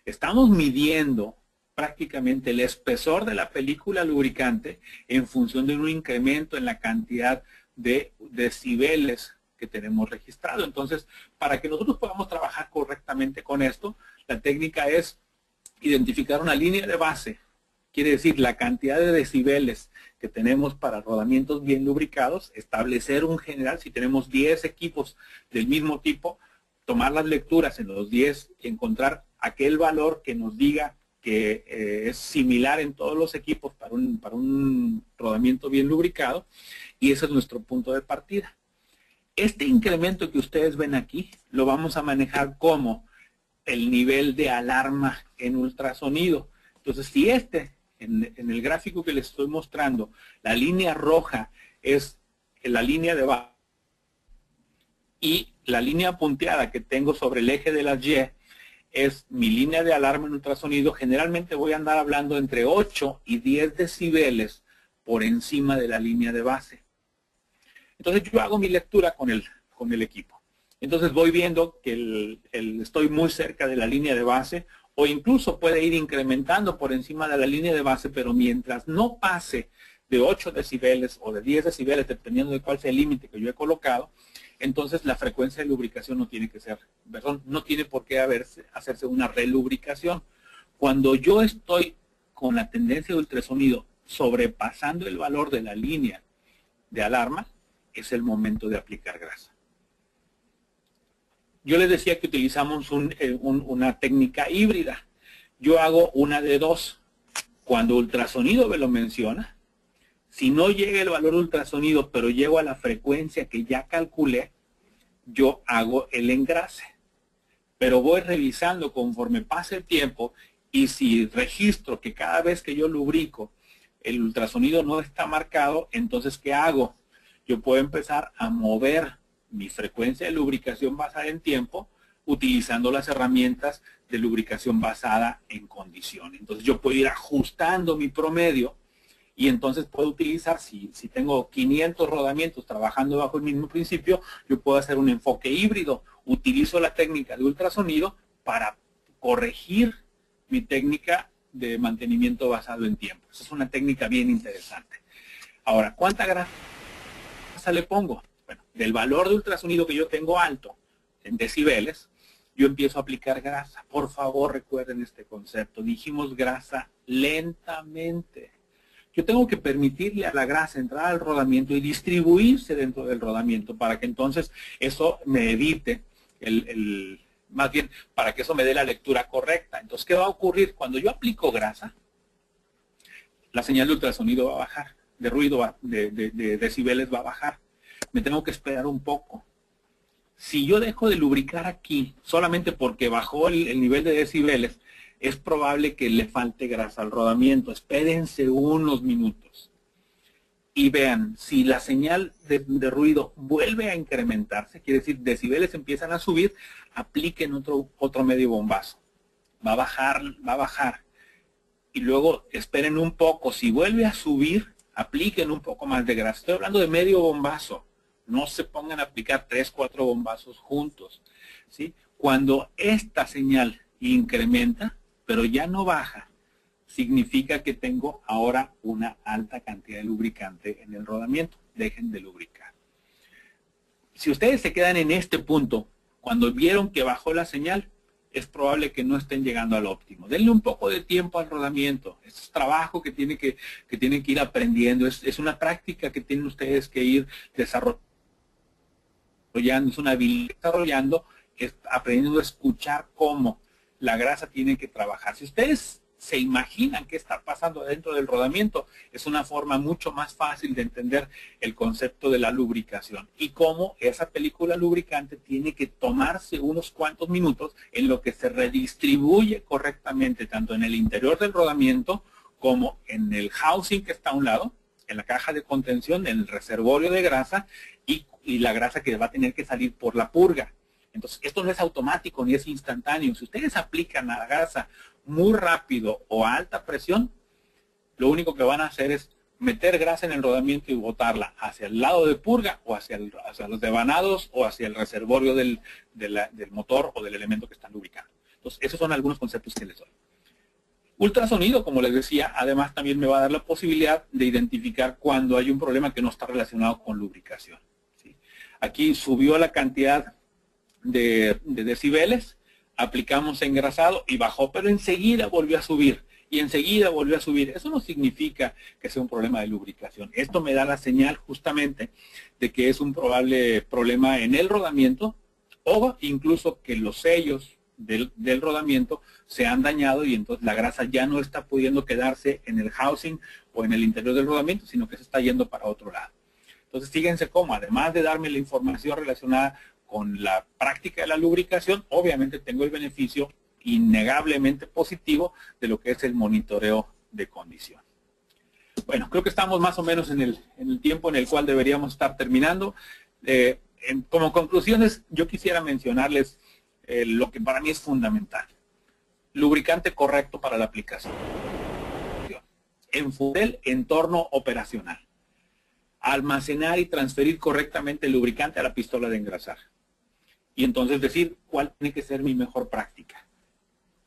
Estamos midiendo prácticamente el espesor de la película lubricante en función de un incremento en la cantidad de decibeles que tenemos registrado. Entonces, para que nosotros podamos trabajar correctamente con esto, la técnica es identificar una línea de base, quiere decir la cantidad de decibeles que tenemos para rodamientos bien lubricados, establecer un general, si tenemos 10 equipos del mismo tipo, tomar las lecturas en los 10 y encontrar aquel valor que nos diga que es similar en todos los equipos para un rodamiento bien lubricado, y ese es nuestro punto de partida. Este incremento que ustedes ven aquí lo vamos a manejar como el nivel de alarma en ultrasonido. Entonces, si en el gráfico que les estoy mostrando, la línea roja es la línea de base y la línea punteada que tengo sobre el eje de las Y es mi línea de alarma en ultrasonido, generalmente voy a andar hablando entre 8 y 10 decibeles por encima de la línea de base. Entonces yo hago mi lectura con el equipo. Entonces voy viendo que estoy muy cerca de la línea de base, o incluso puede ir incrementando por encima de la línea de base, pero mientras no pase de 8 decibeles o de 10 decibeles, dependiendo de cuál sea el límite que yo he colocado, entonces la frecuencia de lubricación no tiene que ser, perdón, no tiene por qué hacerse una relubricación. Cuando yo estoy con la tendencia de ultrasonido sobrepasando el valor de la línea de alarma, es el momento de aplicar grasa. Yo les decía que utilizamos una técnica híbrida. Yo hago una de dos. Cuando ultrasonido me lo menciona, si no llega el valor ultrasonido, pero llego a la frecuencia que ya calculé, yo hago el engrase. Pero voy revisando conforme pase el tiempo, y si registro que cada vez que yo lubrico el ultrasonido no está marcado, entonces ¿qué hago? Yo puedo empezar a mover mi frecuencia de lubricación basada en tiempo utilizando las herramientas de lubricación basada en condición. Entonces yo puedo ir ajustando mi promedio y entonces puedo utilizar, si tengo 500 rodamientos trabajando bajo el mismo principio, yo puedo hacer un enfoque híbrido. Utilizo la técnica de ultrasonido para corregir mi técnica de mantenimiento basado en tiempo. Esa es una técnica bien interesante. Ahora, ¿cuánta grasa le pongo? Bueno, del valor de ultrasonido que yo tengo alto, en decibeles, yo empiezo a aplicar grasa. Por favor, recuerden este concepto. Dijimos grasa lentamente. Yo tengo que permitirle a la grasa entrar al rodamiento y distribuirse dentro del rodamiento para que entonces eso me evite más bien, para que eso me dé la lectura correcta. Entonces, ¿qué va a ocurrir? Cuando yo aplico grasa, la señal de ultrasonido va a bajar, de ruido, de decibeles va a bajar. Me tengo que esperar un poco. Si yo dejo de lubricar aquí, solamente porque bajó el nivel de decibeles, es probable que le falte grasa al rodamiento. Espérense unos minutos. Y vean, si la señal de ruido vuelve a incrementarse, quiere decir decibeles empiezan a subir, apliquen otro medio bombazo. Va a bajar. Y luego esperen un poco. Si vuelve a subir, apliquen un poco más de grasa. Estoy hablando de medio bombazo. No se pongan a aplicar 3, 4 bombazos juntos, ¿sí? Cuando esta señal incrementa, pero ya no baja, significa que tengo ahora una alta cantidad de lubricante en el rodamiento. Dejen de lubricar. Si ustedes se quedan en este punto, cuando vieron que bajó la señal, es probable que no estén llegando al óptimo. Denle un poco de tiempo al rodamiento. Es trabajo que tienen que ir aprendiendo. Es una práctica que tienen ustedes que ir desarrollando es una habilidad desarrollando, es aprendiendo a escuchar cómo la grasa tiene que trabajar. Si ustedes se imaginan qué está pasando dentro del rodamiento, es una forma mucho más fácil de entender el concepto de la lubricación y cómo esa película lubricante tiene que tomarse unos cuantos minutos en lo que se redistribuye correctamente tanto en el interior del rodamiento como en el housing que está a un lado, en la caja de contención, en el reservorio de grasa y la grasa que va a tener que salir por la purga. Entonces, esto no es automático ni es instantáneo. Si ustedes aplican la grasa muy rápido o a alta presión, lo único que van a hacer es meter grasa en el rodamiento y botarla hacia el lado de purga o hacia los devanados o hacia el reservorio del motor o del elemento que están lubricando. Entonces, esos son algunos conceptos que les doy. Ultrasonido, como les decía, además también me va a dar la posibilidad de identificar cuando hay un problema que no está relacionado con lubricación. ¿Sí? Aquí subió la cantidad de decibeles, aplicamos engrasado y bajó, pero enseguida volvió a subir y enseguida volvió a subir. Eso no significa que sea un problema de lubricación. Esto me da la señal justamente de que es un probable problema en el rodamiento o incluso que los sellos del rodamiento se han dañado y entonces la grasa ya no está pudiendo quedarse en el housing o en el interior del rodamiento, sino que se está yendo para otro lado. Entonces fíjense cómo, además de darme la información relacionada con la práctica de la lubricación, obviamente tengo el beneficio innegablemente positivo de lo que es el monitoreo de condición. Bueno, creo que estamos más o menos en el tiempo en el cual deberíamos estar terminando. Como conclusiones, yo quisiera mencionarles lo que para mí es fundamental. Lubricante correcto para la aplicación. En el entorno operacional. Almacenar y transferir correctamente el lubricante a la pistola de engrasar. Y entonces decir cuál tiene que ser mi mejor práctica.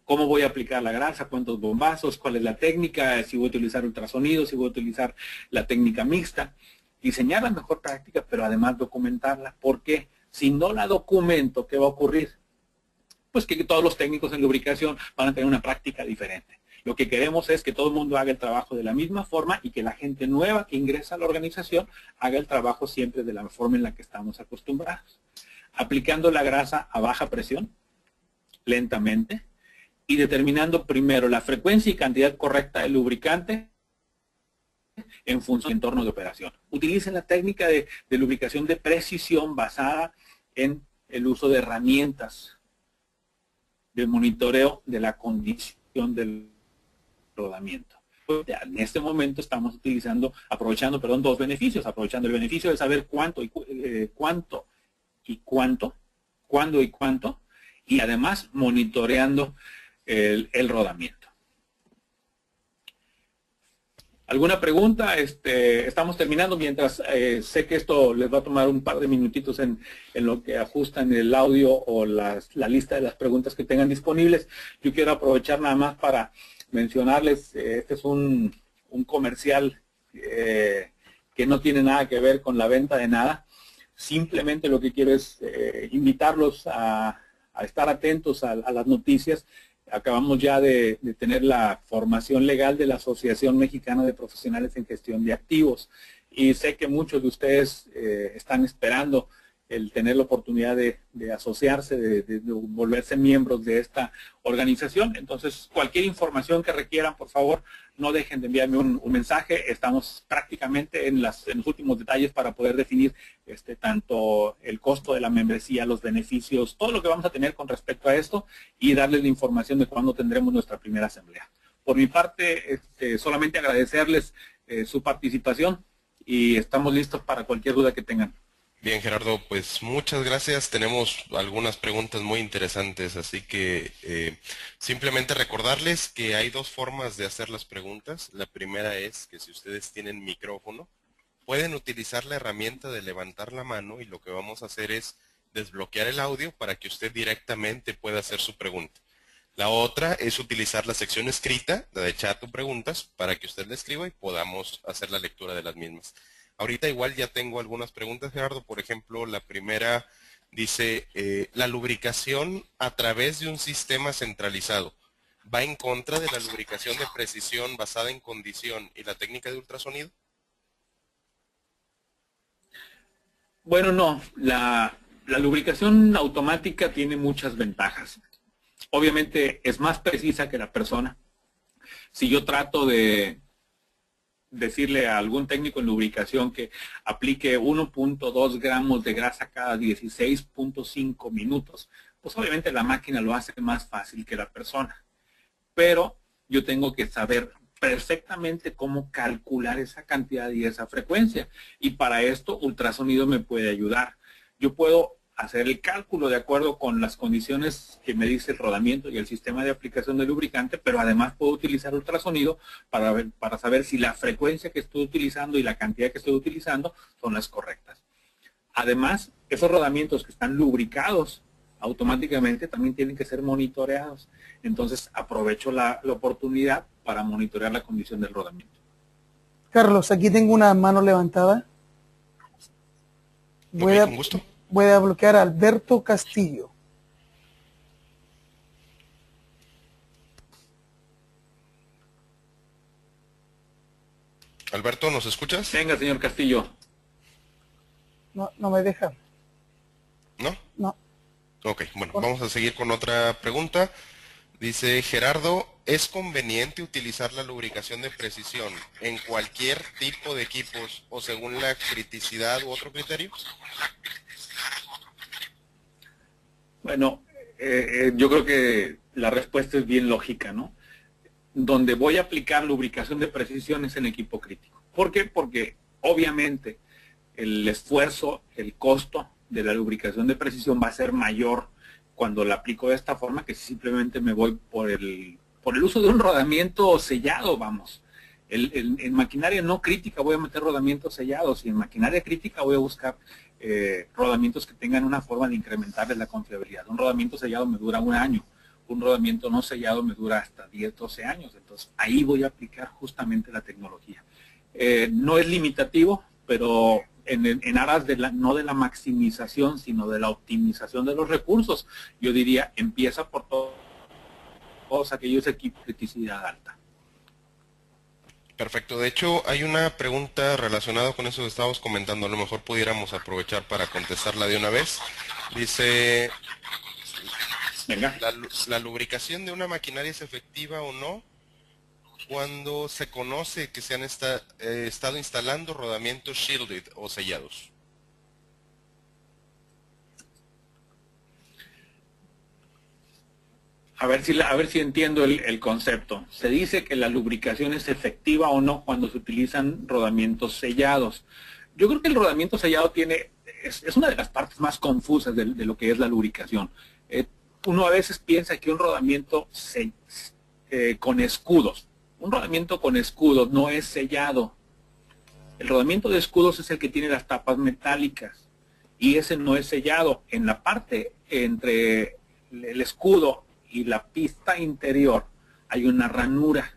¿Cómo voy a aplicar la grasa? ¿Cuántos bombazos? ¿Cuál es la técnica? Si voy a utilizar ultrasonido, si voy a utilizar la técnica mixta. Diseñar la mejor práctica, pero además documentarla. Porque si no la documento, ¿qué va a ocurrir? Pues que todos los técnicos en lubricación van a tener una práctica diferente. Lo que queremos es que todo el mundo haga el trabajo de la misma forma y que la gente nueva que ingresa a la organización haga el trabajo siempre de la forma en la que estamos acostumbrados. Aplicando la grasa a baja presión, lentamente, y determinando primero la frecuencia y cantidad correcta del lubricante en función del entorno de operación. Utilicen la técnica de lubricación de precisión basada en el uso de herramientas de monitoreo de la condición del rodamiento. En este momento estamos aprovechando dos beneficios, aprovechando el beneficio de saber cuánto y cuánto y cuánto, cuándo y cuánto, y además monitoreando el rodamiento. ¿Alguna pregunta? Estamos terminando mientras sé que esto les va a tomar un par de minutitos en lo que ajustan el audio o la lista de las preguntas que tengan disponibles. Yo quiero aprovechar nada más para mencionarles, este es un comercial que no tiene nada que ver con la venta de nada. Simplemente lo que quiero es invitarlos a estar atentos a las noticias. Acabamos ya de tener la formación legal de la Asociación Mexicana de Profesionales en Gestión de Activos y sé que muchos de ustedes están esperando el tener la oportunidad de asociarse, de volverse miembros de esta organización. Entonces, cualquier información que requieran, por favor, no dejen de enviarme un mensaje. Estamos prácticamente en los últimos detalles para poder definir tanto el costo de la membresía, los beneficios, todo lo que vamos a tener con respecto a esto y darles la información de cuándo tendremos nuestra primera asamblea. Por mi parte, solamente agradecerles su participación y estamos listos para cualquier duda que tengan. Bien, Gerardo, pues muchas gracias. Tenemos algunas preguntas muy interesantes, así que simplemente recordarles que hay dos formas de hacer las preguntas. La primera es que si ustedes tienen micrófono, pueden utilizar la herramienta de levantar la mano y lo que vamos a hacer es desbloquear el audio para que usted directamente pueda hacer su pregunta. La otra es utilizar la sección escrita, la de chat o preguntas, para que usted la escriba y podamos hacer la lectura de las mismas. Ahorita igual ya tengo algunas preguntas, Gerardo. Por ejemplo, la primera dice, la lubricación a través de un sistema centralizado, ¿va en contra de la lubricación de precisión basada en condición y la técnica de ultrasonido? Bueno, no. La La lubricación automática tiene muchas ventajas. Obviamente es más precisa que la persona. Si yo trato de decirle a algún técnico en lubricación que aplique 1.2 gramos de grasa cada 16.5 minutos, pues obviamente la máquina lo hace más fácil que la persona. Pero yo tengo que saber perfectamente cómo calcular esa cantidad y esa frecuencia. Y para esto ultrasonido me puede ayudar. Yo puedo hacer el cálculo de acuerdo con las condiciones que me dice el rodamiento y el sistema de aplicación de lubricante, pero además puedo utilizar ultrasonido para saber si la frecuencia que estoy utilizando y la cantidad que estoy utilizando son las correctas. Además, esos rodamientos que están lubricados automáticamente también tienen que ser monitoreados. Entonces aprovecho la oportunidad para monitorear la condición del rodamiento. Carlos, aquí tengo una mano levantada. Con gusto. Voy a bloquear a Alberto Castillo. Alberto, ¿nos escuchas? Venga, señor Castillo. No me deja. ¿No? No. Ok, bueno, vamos a seguir con otra pregunta. Dice Gerardo, ¿es conveniente utilizar la lubricación de precisión en cualquier tipo de equipos o según la criticidad u otro criterio? Bueno, yo creo que la respuesta es bien lógica, ¿no? Donde voy a aplicar lubricación de precisión es en equipo crítico. ¿Por qué? Porque obviamente el esfuerzo, el costo de la lubricación de precisión va a ser mayor cuando la aplico de esta forma que si simplemente me voy por el uso de un rodamiento sellado, vamos. En maquinaria no crítica voy a meter rodamientos sellados y en maquinaria crítica voy a buscar rodamientos que tengan una forma de incrementarles la confiabilidad. Un rodamiento sellado me dura 1 año, un rodamiento no sellado me dura hasta 10, 12 años. Entonces ahí voy a aplicar justamente la tecnología. No es limitativo, pero en aras de no de la maximización, sino de la optimización de los recursos, yo diría, empieza por todos aquellos equipos de criticidad alta. Perfecto. De hecho, hay una pregunta relacionada con eso que estábamos comentando. A lo mejor pudiéramos aprovechar para contestarla de una vez. Dice, Venga. ¿la lubricación de una maquinaria es efectiva o no cuando se conoce que se han estado instalando rodamientos shielded o sellados? A ver si entiendo el concepto. Se dice que la lubricación es efectiva o no cuando se utilizan rodamientos sellados. Yo creo que el rodamiento sellado es una de las partes más confusas de lo que es la lubricación. Uno a veces piensa que un rodamiento con escudos, un rodamiento con escudos no es sellado. El rodamiento de escudos es el que tiene las tapas metálicas y ese no es sellado. En la parte entre el escudo y la pista interior hay una ranura.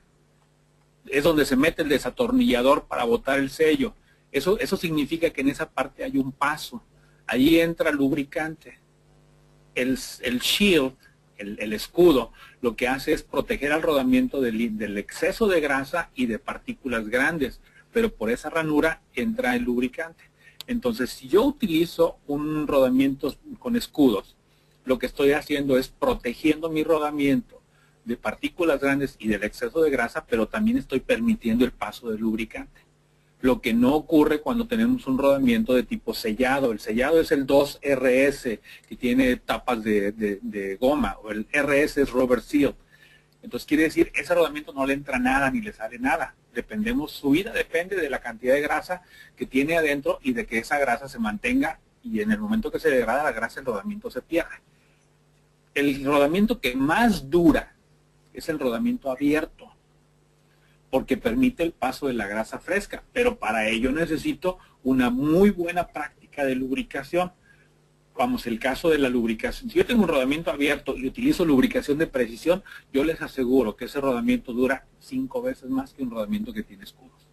Es donde se mete el desatornillador para botar el sello. Eso significa que en esa parte hay un paso. Allí entra lubricante. El shield, el escudo, lo que hace es proteger al rodamiento del exceso de grasa y de partículas grandes, pero por esa ranura entra el lubricante. Entonces, si yo utilizo un rodamiento con escudos, lo que estoy haciendo es protegiendo mi rodamiento de partículas grandes y del exceso de grasa, pero también estoy permitiendo el paso del lubricante. Lo que no ocurre cuando tenemos un rodamiento de tipo sellado. El sellado es el 2RS, que tiene tapas de goma, o el RS es Rubber Seal. Entonces quiere decir, ese rodamiento no le entra nada ni le sale nada. Su vida depende de la cantidad de grasa que tiene adentro y de que esa grasa se mantenga, y en el momento que se degrada la grasa, el rodamiento se pierde. El rodamiento que más dura es el rodamiento abierto, porque permite el paso de la grasa fresca, pero para ello necesito una muy buena práctica de lubricación. Vamos, el caso de la lubricación. Si yo tengo un rodamiento abierto y utilizo lubricación de precisión, yo les aseguro que ese rodamiento dura 5 veces más que un rodamiento que tiene escudos.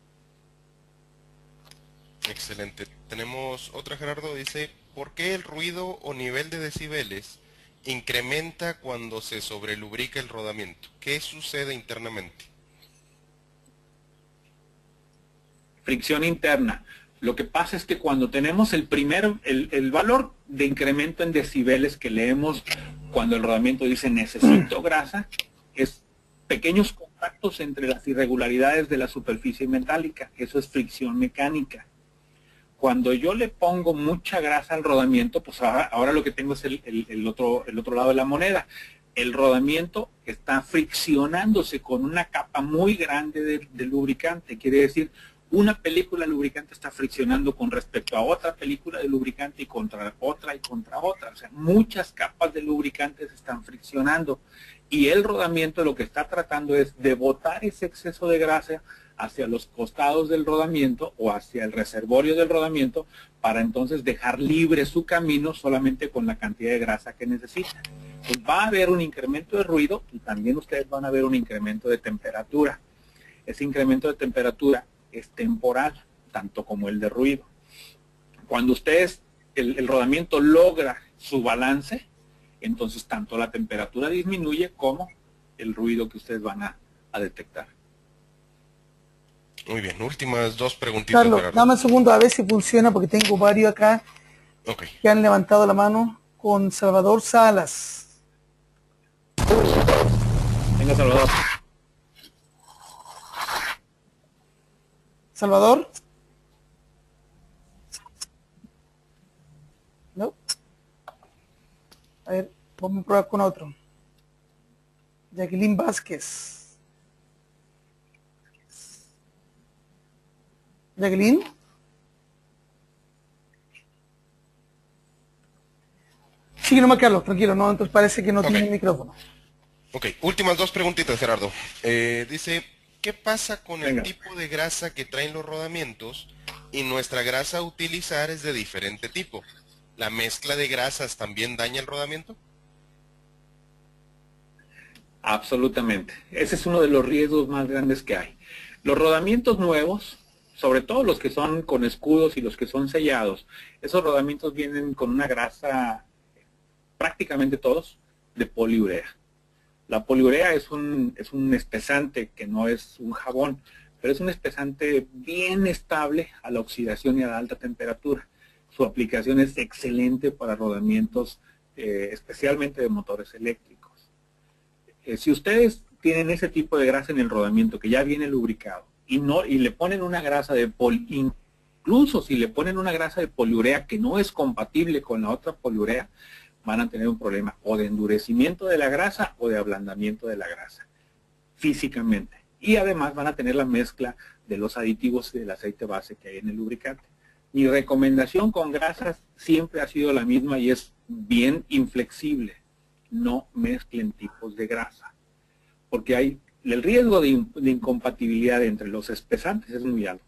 Excelente. Tenemos otra, Gerardo, dice, ¿por qué el ruido o nivel de decibeles incrementa cuando se sobrelubrica el rodamiento? ¿Qué sucede internamente? Fricción interna. Lo que pasa es que cuando tenemos el valor de incremento en decibeles que leemos cuando el rodamiento dice necesito grasa, es pequeños contactos entre las irregularidades de la superficie metálica. Eso es fricción mecánica. Cuando yo le pongo mucha grasa al rodamiento, pues ahora lo que tengo es el otro lado de la moneda. El rodamiento está friccionándose con una capa muy grande de lubricante. Quiere decir, una película de lubricante está friccionando con respecto a otra película de lubricante y contra otra y contra otra. O sea, muchas capas de lubricante se están friccionando. Y el rodamiento lo que está tratando es de botar ese exceso de grasa hacia los costados del rodamiento o hacia el reservorio del rodamiento para entonces dejar libre su camino solamente con la cantidad de grasa que necesita. Pues va a haber un incremento de ruido y también ustedes van a ver un incremento de temperatura. Ese incremento de temperatura es temporal, tanto como el de ruido. Cuando ustedes, el rodamiento logra su balance, entonces tanto la temperatura disminuye como el ruido que ustedes van a detectar. Muy bien, últimas dos preguntitas, Carlos, Gerardo. dame un segundo a ver si funciona porque tengo varios acá Ok. que han levantado la mano con Salvador Salas. Venga, Salvador. ¿Salvador? No. A ver, vamos a probar con otro. Jacqueline Vázquez. Jacqueline. Sí, nomás Carlos, tranquilo, no, entonces parece que no Ok. tiene micrófono. Ok, últimas dos preguntitas, Gerardo. Dice, ¿qué pasa con el Venga. tipo de grasa que traen los rodamientos y nuestra grasa a utilizar es de diferente tipo? ¿La mezcla de grasas también daña el rodamiento? Absolutamente. Ese es uno de los riesgos más grandes que hay. Los rodamientos nuevos, sobre todo los que son con escudos y los que son sellados, esos rodamientos vienen con una grasa, prácticamente todos, de poliurea. La poliurea es un espesante que no es un jabón, pero es un espesante bien estable a la oxidación y a la alta temperatura. Su aplicación es excelente para rodamientos, especialmente de motores eléctricos. Si ustedes tienen ese tipo de grasa en el rodamiento que ya viene lubricado y le ponen una grasa de incluso si le ponen una grasa de poliurea que no es compatible con la otra poliurea, van a tener un problema o de endurecimiento de la grasa o de ablandamiento de la grasa físicamente. Y además van a tener la mezcla de los aditivos y del aceite base que hay en el lubricante. Mi recomendación con grasas siempre ha sido la misma y es bien inflexible. No mezclen tipos de grasa, porque hay el riesgo de incompatibilidad entre los espesantes es muy alto.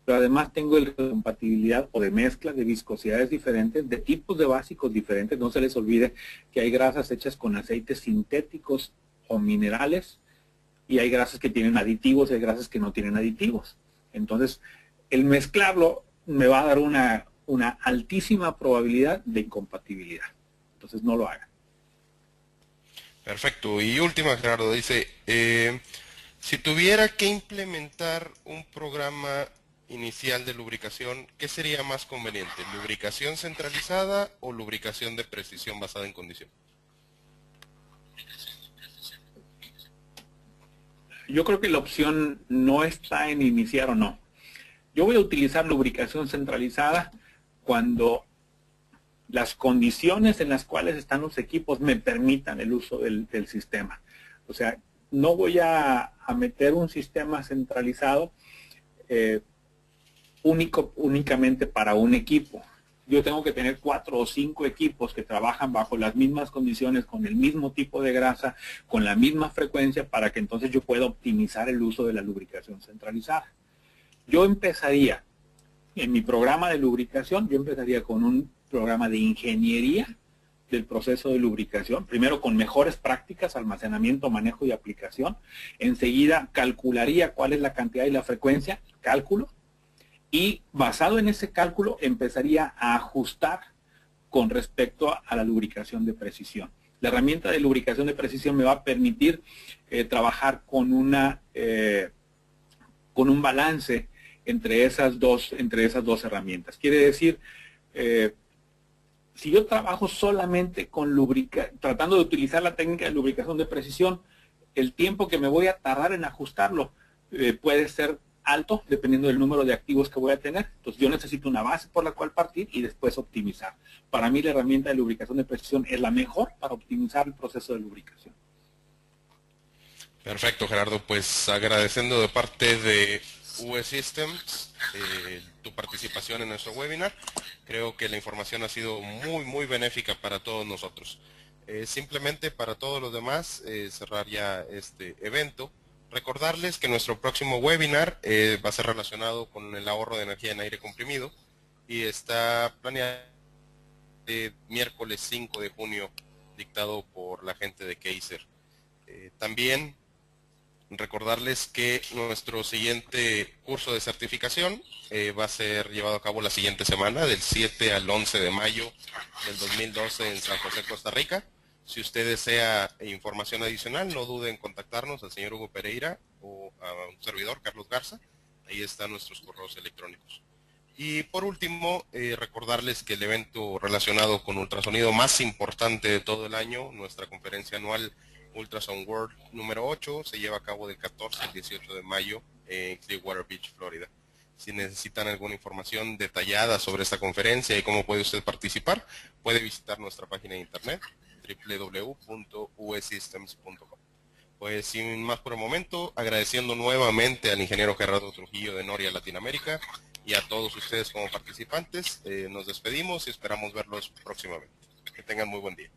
Pero además tengo el de compatibilidad o de mezcla de viscosidades diferentes, de tipos de básicos diferentes. No se les olvide que hay grasas hechas con aceites sintéticos o minerales y hay grasas que tienen aditivos y hay grasas que no tienen aditivos. Entonces, el mezclarlo me va a dar una altísima probabilidad de incompatibilidad. Entonces, no lo hagan. Perfecto. Y última, Gerardo, dice, si tuviera que implementar un programa inicial de lubricación, ¿qué sería más conveniente? ¿Lubricación centralizada o lubricación de precisión basada en condición? Yo creo que la opción no está en iniciar o no. Yo voy a utilizar lubricación centralizada cuando las condiciones en las cuales están los equipos me permitan el uso del sistema. O sea, no voy a meter un sistema centralizado únicamente para un equipo. Yo tengo que tener 4 o 5 equipos que trabajan bajo las mismas condiciones, con el mismo tipo de grasa, con la misma frecuencia, para que entonces yo pueda optimizar el uso de la lubricación centralizada. Yo empezaría, en mi programa de lubricación, yo empezaría con un programa de ingeniería del proceso de lubricación, primero con mejores prácticas, almacenamiento, manejo y aplicación. Enseguida calcularía cuál es la cantidad y la frecuencia, cálculo, y basado en ese cálculo empezaría a ajustar con respecto a la lubricación de precisión. La herramienta de lubricación de precisión me va a permitir trabajar con un balance entre esas dos herramientas. Quiere decir, si yo trabajo solamente con tratando de utilizar la técnica de lubricación de precisión, el tiempo que me voy a tardar en ajustarlo puede ser alto, dependiendo del número de activos que voy a tener. Entonces yo necesito una base por la cual partir y después optimizar. Para mí la herramienta de lubricación de precisión es la mejor para optimizar el proceso de lubricación. Perfecto, Gerardo. Pues agradeciendo de parte de UE Systems tu participación en nuestro webinar. Creo que la información ha sido muy benéfica para todos nosotros. Simplemente para todos los demás, cerrar ya este evento. Recordarles que nuestro próximo webinar va a ser relacionado con el ahorro de energía en aire comprimido y está planeado miércoles 5 de junio, dictado por la gente de Kaiser. También recordarles que nuestro siguiente curso de certificación va a ser llevado a cabo la siguiente semana, del 7 al 11 de mayo del 2012 en San José, Costa Rica. Si usted desea información adicional, no dude en contactarnos al señor Hugo Pereira o a un servidor, Carlos Garza. Ahí están nuestros correos electrónicos. Y por último, recordarles que el evento relacionado con ultrasonido más importante de todo el año, nuestra conferencia anual Ultrasound World número 8, se lleva a cabo del 14 al 18 de mayo en Clearwater Beach, Florida. Si necesitan alguna información detallada sobre esta conferencia y cómo puede usted participar, puede visitar nuestra página de internet www.uesystems.com. Pues sin más por el momento, agradeciendo nuevamente al ingeniero Gerardo Trujillo de Noria Latinoamérica y a todos ustedes como participantes, nos despedimos y esperamos verlos próximamente. Que tengan muy buen día.